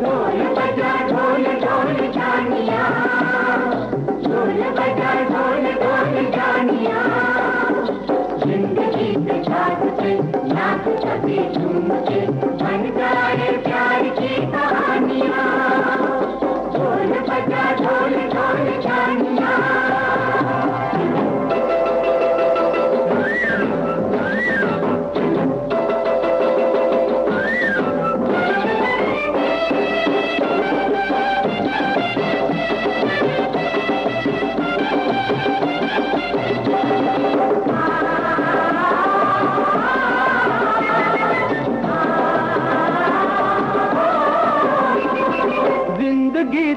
ढोल बजा ढोल ढोल जानिया, ढोल बजा ढोल ढोल जानिया। जिंदगी के साथ से नाच सभी झूम के, बन जाए प्यार की कहानियाँ। ढोल बजा ढोल ढोल जानिया।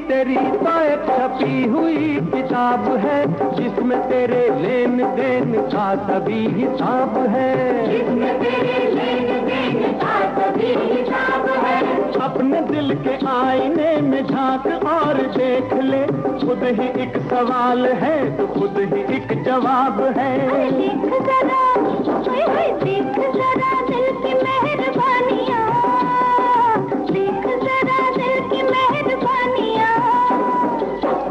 तेरी तो एक छपी हुई किताब है, जिसमें तेरे लेन देन का सभी हिसाब है, जिसमें तेरे लेन देन का सभी हिसाब है। अपने दिल के आईने में झांक और देख ले, खुद ही एक सवाल है तो खुद ही एक जवाब है। देख जरा, देख जरा दिल की मेहरबानियाँ, देख जरा दिल की मेहरबानियाँ।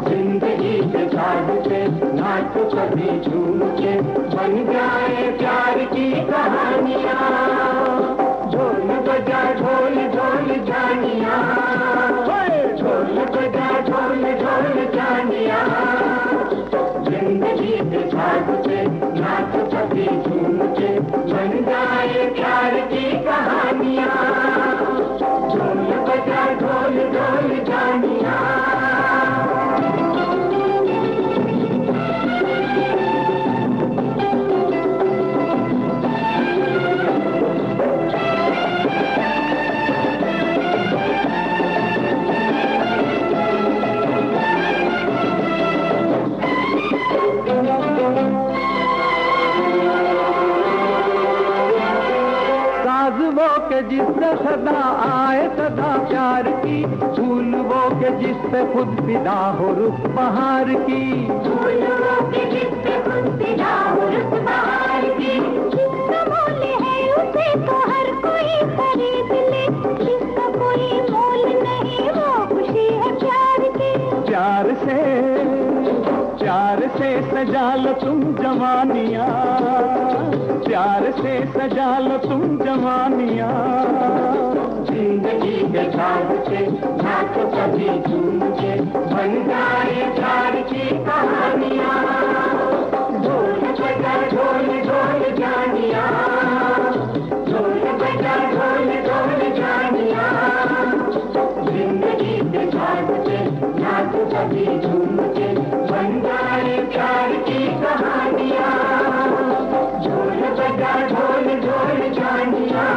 जिंदगी के साथ से नाचो सभी झूम के, बन जाए प्यार की कहानियाँ। ढोल बजा ढोल ढोल जानिया, ढोल बजा ढोल ढोल जानिया। जिंदगी के साथ से नाचो सभी झूम के, बन जाए प्यार की कहानियाँ। ढोल बजा ढोल ढोल जानिया। जिससे सदा आए सदा प्यार की, फूल वो के जिस पे खुद फिदा हो रुत बहार की, फूल वो के जिस पे खुद फिदा हो रुत बहार की, जिसका मोल है उसे तो हर कोई खरीद ले, जिसका कोई मोल नहीं वो खुशी है प्यार की। प्यार से सजा लो तुम जवानियाँ, प्यार से सजा लो तुम जवानियाँ, जिंदगी के साथ से नाचो कभी झूम के, बन जाए प्यार की कहानियाँ, ढोल बजा ढोल ढोल जानिया, ढोल बजा ढोल ढोल जानिया, जिंदगी के साथ से नाचो कभी झूम के, बन जाए प्यार की कहानियाँ, ढोल बजा ढोल ढोल जानिया।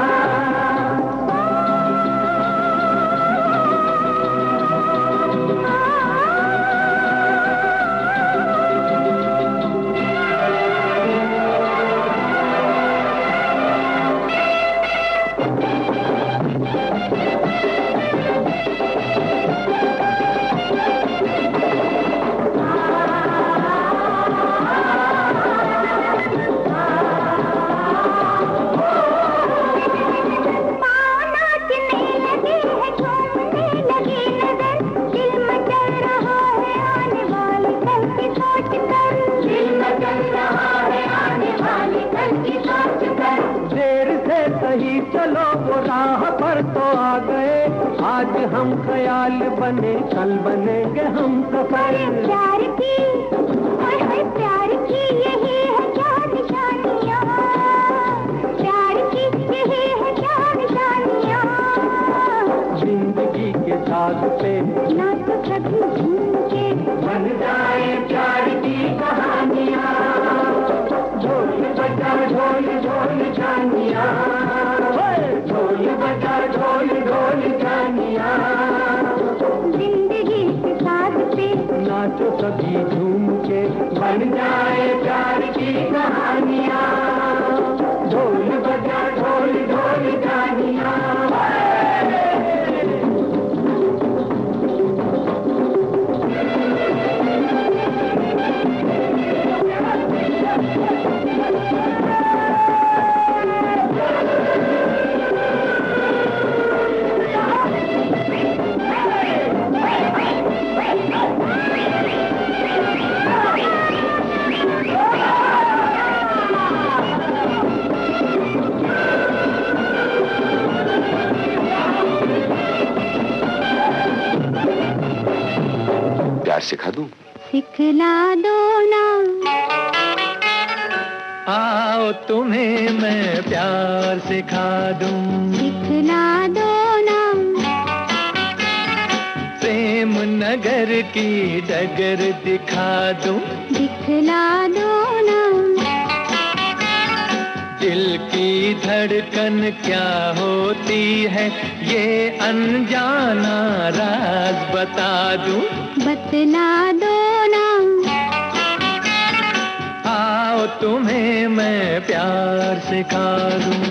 चलो वो राह पर तो आ गए, आज हम ख्याल बने कल बनेंगे हम सफर। प्यार की प्यार की यही है क्या निशानियाँ, प्यार की यही है क्या निशानियाँ, जिंदगी के साथ पे ना तो कभी झूम के, बन जाए प्यार की कहानियाँ, ढोल बजा ढोल ढोल जानिया, ढोल बजा ढोल ढोल जानिया, जिंदगी के साथ पे नाचो सभी झूम के, बन जाए प्यार की कहानियाँ, ढोल बजा ढोल ढोल जानिया। प्यार सिखा दूं? सिखला दो ना, आओ तुम्हें मैं प्यार सिखा दूं, सिखला दो ना, प्रेम नगर की डगर दिखा दूं, दिखला दो ना, दिल की धड़कन क्या होती है ये अनजाना राज बता दूं, बतला दो ना, आओ तुम्हें मैं प्यार सिखा दूं।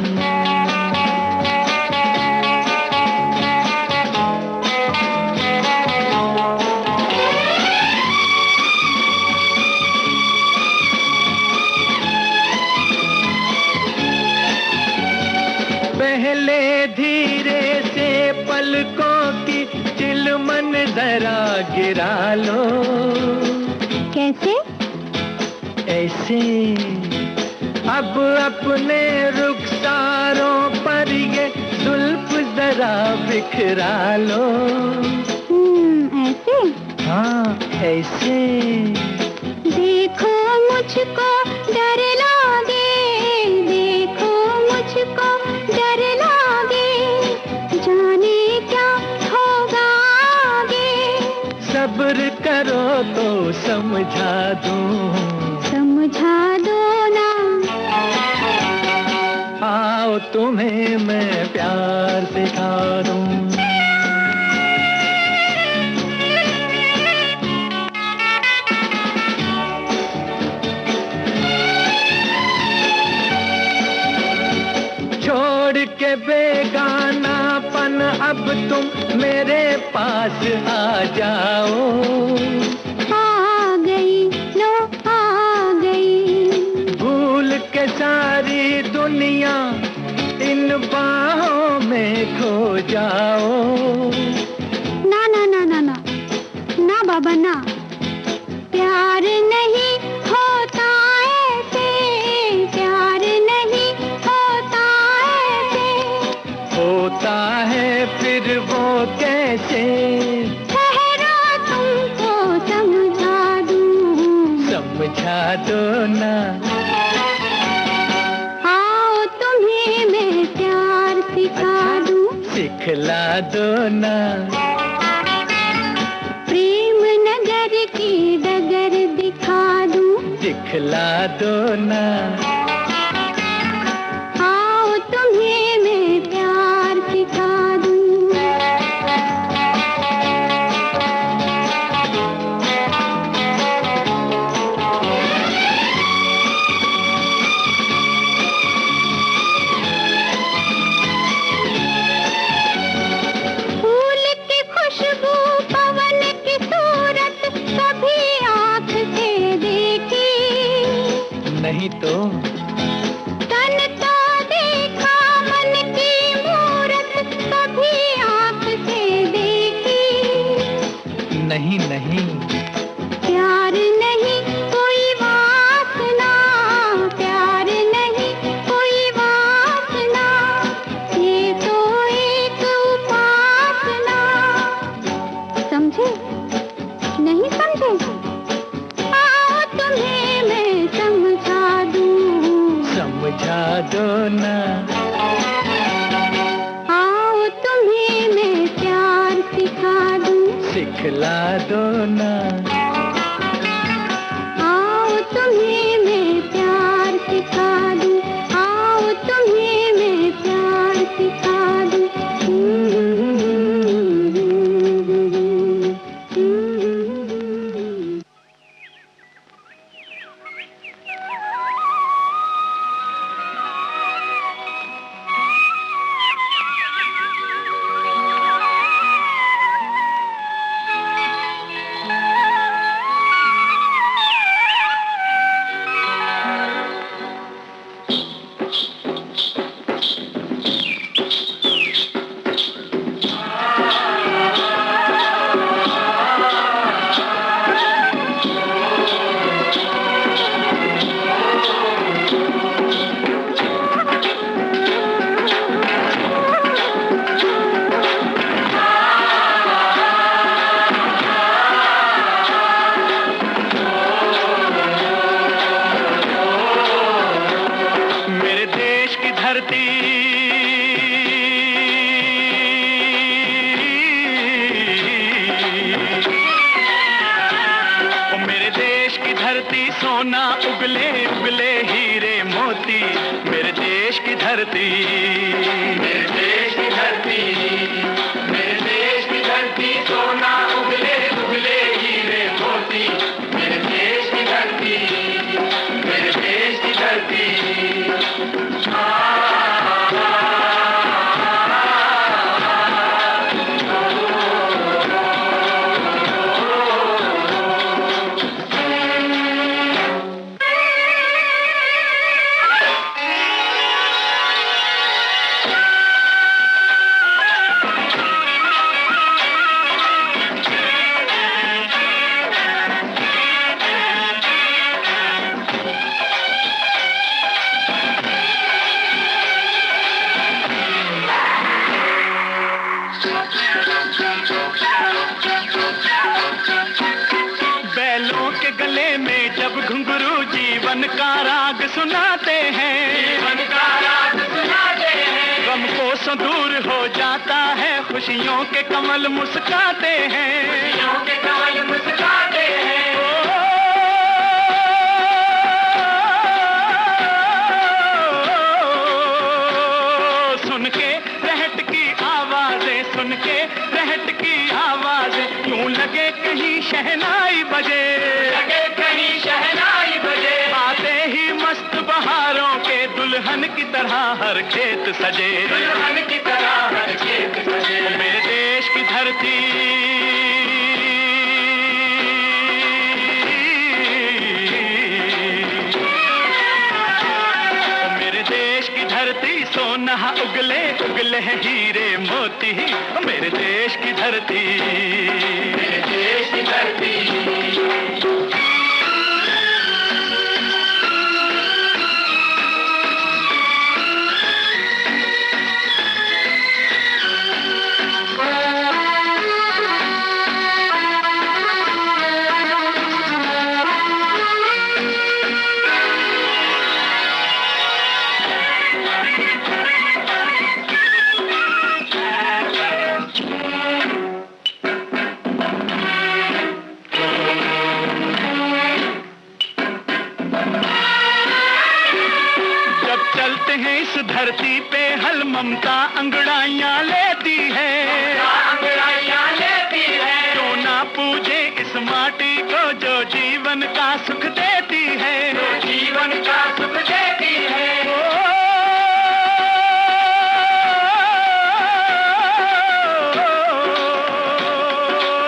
पहले धीरे से पलकों की चिलमन जरा गिरा लो, कैसे ऐसे अब अपने रुखसारों पर ये जुल्फ जरा बिखरा लो, ऐसे हाँ ऐसे, देखो मुझको डर लागे, देखो मुझको डर लागे, जाने क्या होगा आगे, सब्र करो तो समझा दूं, समझा दो ना, आओ तुम्हें मैं प्यार सिखा दूं। छोड़ के बेगाना अब तुम मेरे पास आ जाओ। आ गई, लो आ गई। भूल के सारी दुनिया इन बाहों में खो जाओ। ना ना ना ना ना ना बाबा ना, प्यार नहीं होता ऐसे, प्यार नहीं होता ऐसे। होता है फिर वो कैसे? ठहरो तुमको समझा दूं। समझा दो ना। आओ तुम्हें मैं प्यार सिखा दूं। सिखला दो ना। प्रेम नगर की डगर दिखा दूं। दिखला दो ना। आओ तुम्हें मैं प्यार सिखा दूं। फूल की खुशबू, पवन की सूरत कभी आँख से देखी नहीं तो तन तो देखा, मन की मूरत कभी आँख से देखी नहीं नहीं। प्यार नहीं कोई वासना, प्यार नहीं कोई वासना, ये तो एक उपासना। समझे नहीं समझे? आओ तुम्हें मैं समझा दूं। समझा दो ना। आओ तुम्हें मैं प्यार सिखा दूं। सिखला दो ना। आओ तुम्हें मैं प्यार सिखा दूं। आओ तुम्हें मैं प्यार सिखा दूं। सोना उगले उगले हीरे मोती, मेरे देश की धरती, मेरे देश की धरती, मेरे देश की धरती, सोना उगले उगले हीरे मोती, मेरे देश की धरती, मेरे देश की धरती। बैलों के गले में जब घुंघरू जीवन का राग सुनाते हैं, जीवन का राग सुनाते हैं, गम को सो दूर हो जाता है, खुशियों के कमल मुस्काते हैं, खुशियों के कमल मुस्काते हैं। सुन के रहट की आवाजें, सुन के रहट की आवाजें, यूं लगे कहीं शहनाई बजे, लगे कहीं शहनाई बजे, आते ही मस्त बहारों के दुल्हन की तरह हर खेत सजे, दुल्हन की तरह हर खेत सजे। जहाँ उगले उगले हैं हीरे मोती, मेरे देश की धरती, मेरे देश की धरती। धरती पे हल ममता अंगड़ाइयाँ लेती है, अंगड़ाइयाँ लेती है। क्यों ना पूजे इस माटी को जो जीवन का सुख देती है, जो जीवन का सुख देती है।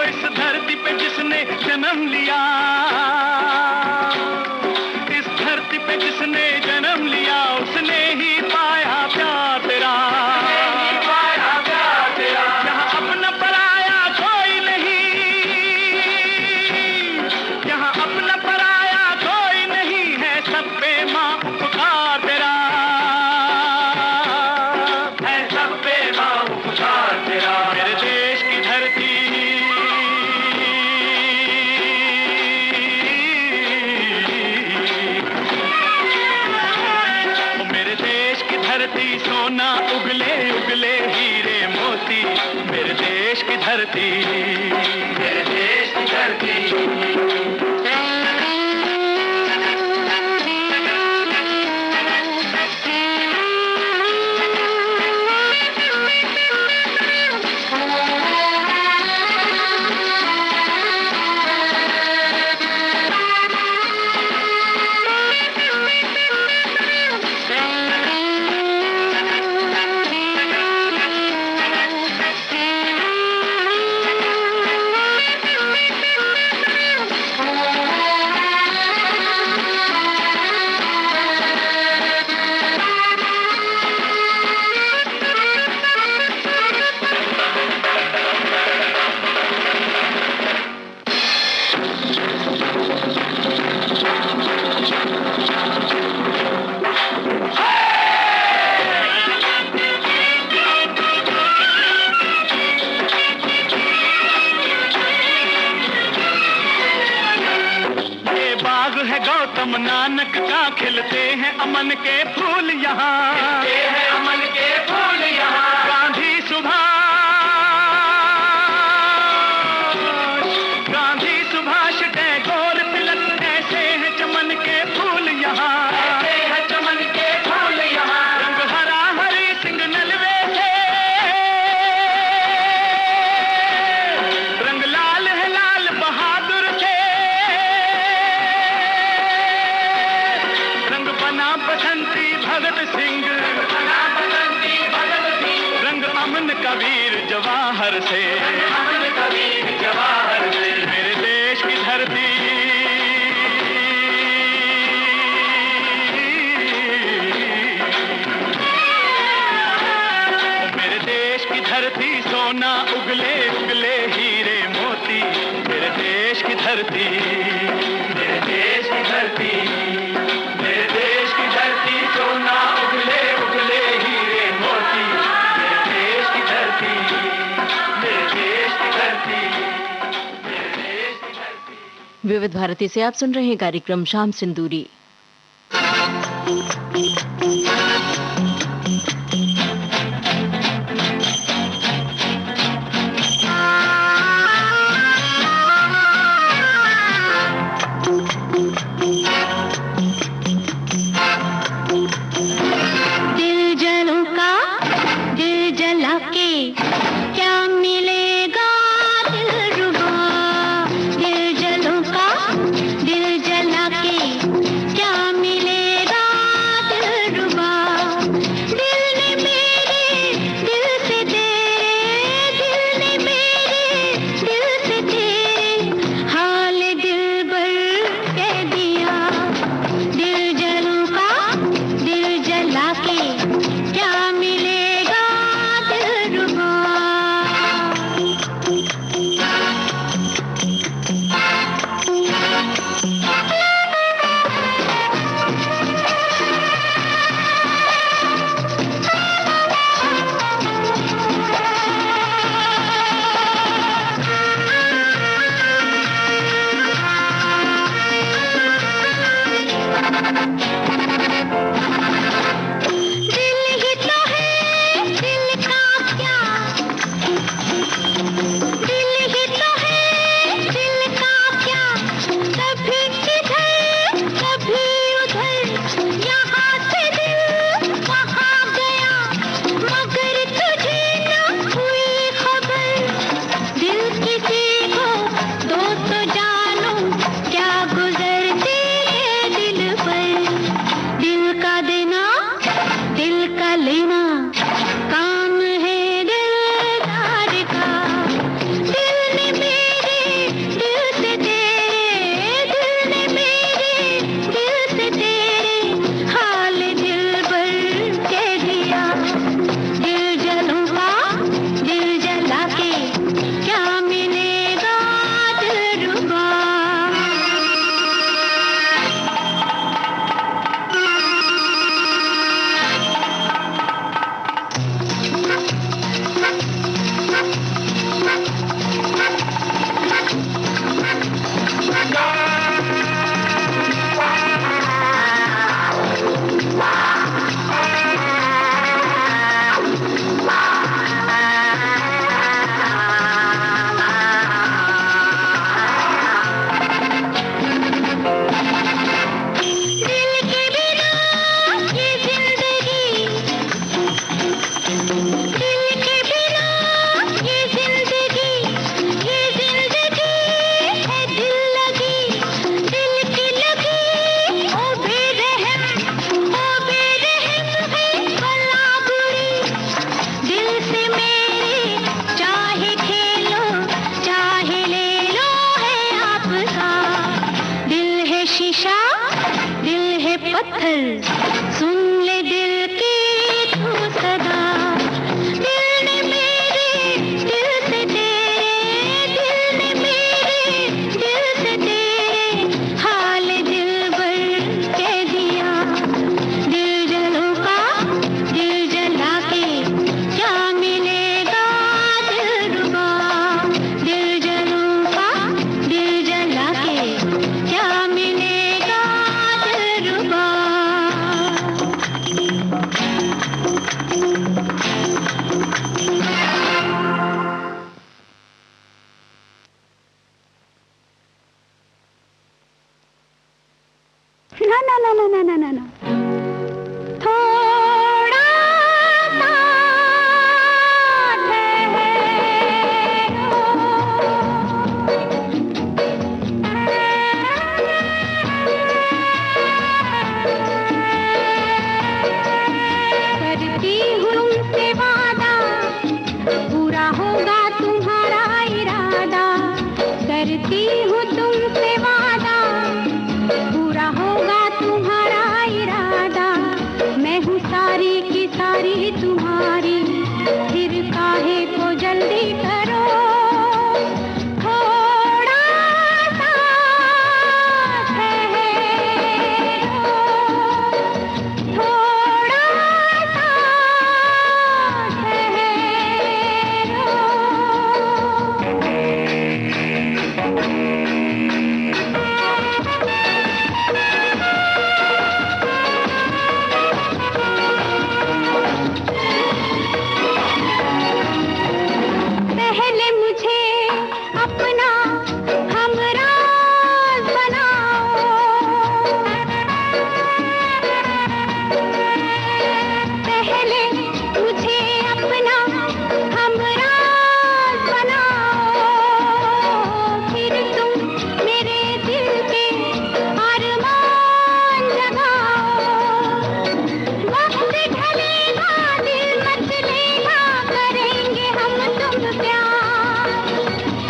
इस धरती पे जिसने जन्म लिया, इस धरती पे जिसने जन्म लिया, उसने ही सोना उगले उगले हीरे मोती, मेरे देश की धरती, मेरे देश की धरती। गौतम नानक का खिलते हैं अमन के फूल यहाँ, खिलते हैं अमन के फूल यहाँ। गांधी सुभाष टैगोर तिलक, ऐसे हैं चमन के फूल यहाँ, ऐसे हैं चमन के फूल यहाँ। रंग हरा हरी सिंह नलवे से, रंग लाल है लाल बहादुर से, बसंती भगत सिंह, रंग अमन कबीर जवाहर से, अमन कबीर जवाहर से। मेरे देश की धरती, मेरे देश की धरती, सोना उगले उगले हीरे मोती, मेरे देश की धरती, मेरे देश की धरती, मेरे देश की धरती। सोना उगले उगले हीरे मोती, मेरे देश की धरती, मेरे देश की धरती, मेरे देश की धरती। विविध भारती से आप सुन रहे हैं कार्यक्रम शाम सिंदूरी। क्या मिले सुन ले दिल की तू सदा, दिल ने मेरे दिल से तेरे, दिल ने मेरे दिल से तेरे हाल दिल भर कह दिया। दिल जलों का दिल जला के क्या मिलेगा दिलरुबा, दिल जलों का दिल जला के क्या मिलेगा दिलरुबा। ना ना ना ना ना ना ना ना, थोड़ा सा ठहरो, करती हूँ तुमसे वादा, पूरा होगा तुम्हारा इरादा। करती हूँ तुमसे वादा, पूरा होगा तुम्हारा इरादा। मैं हूँ सारी की सारी तुम्हारी, फिर काहे को जल्दी करो। थोड़ा सा ठहरो, थोड़ा सा ठहरो। पहले मुझे अपना हमराज बनाओ, पहले मुझे अपना हमराज बनाओ, फिर तुम मेरे दिल के अरमान जगाओ। वक्त ढलेगा दिल मचलेगा, करेंगे हम तुम प्यार।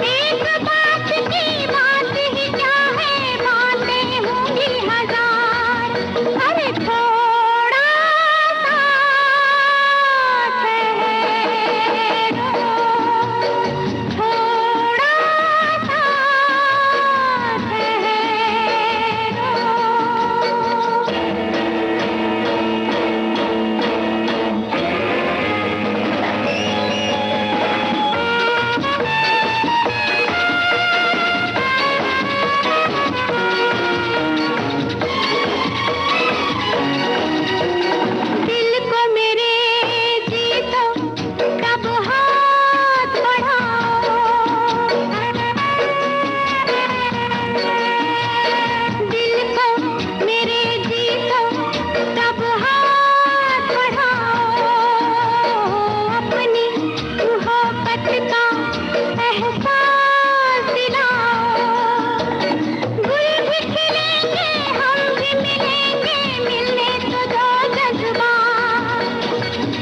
एक बात की बात ही क्या है, बातें होंगी हजार। अरे थोड़ा सा ठहरो, थोड़ा सा ठहरो। दिल को मेरे जीतो तब हाथ बढ़ाओ, दिल को मेरे जीतो तब हाथ बढ़ाओ। अपनी मोहब्बत का एहसास दिलाओ। गुल भी खिलेंगे हम भी मिलेंगे, मिलने तो दो जज्बात।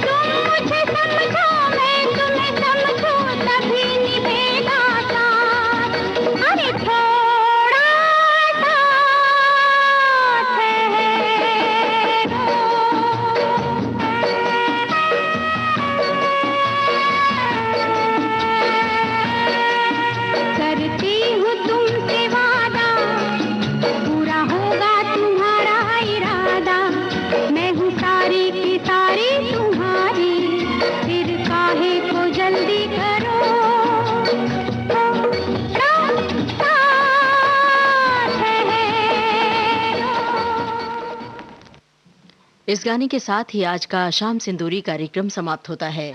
तुम मुझे समझो मैं तुम्हें समझूं, तभी निभेगा साथ। अरे थोड़ा सा ठहरो, करती हूँ तुमसे वादा, पूरा होगा तुम्हारा इरादा। मैं हूँ सारी की सारी तुम्हारी, फिर काहे को जल्दी करो। थोड़ा सा ठहरो। इस गाने के साथ ही आज का शाम सिंदूरी कार्यक्रम समाप्त होता है।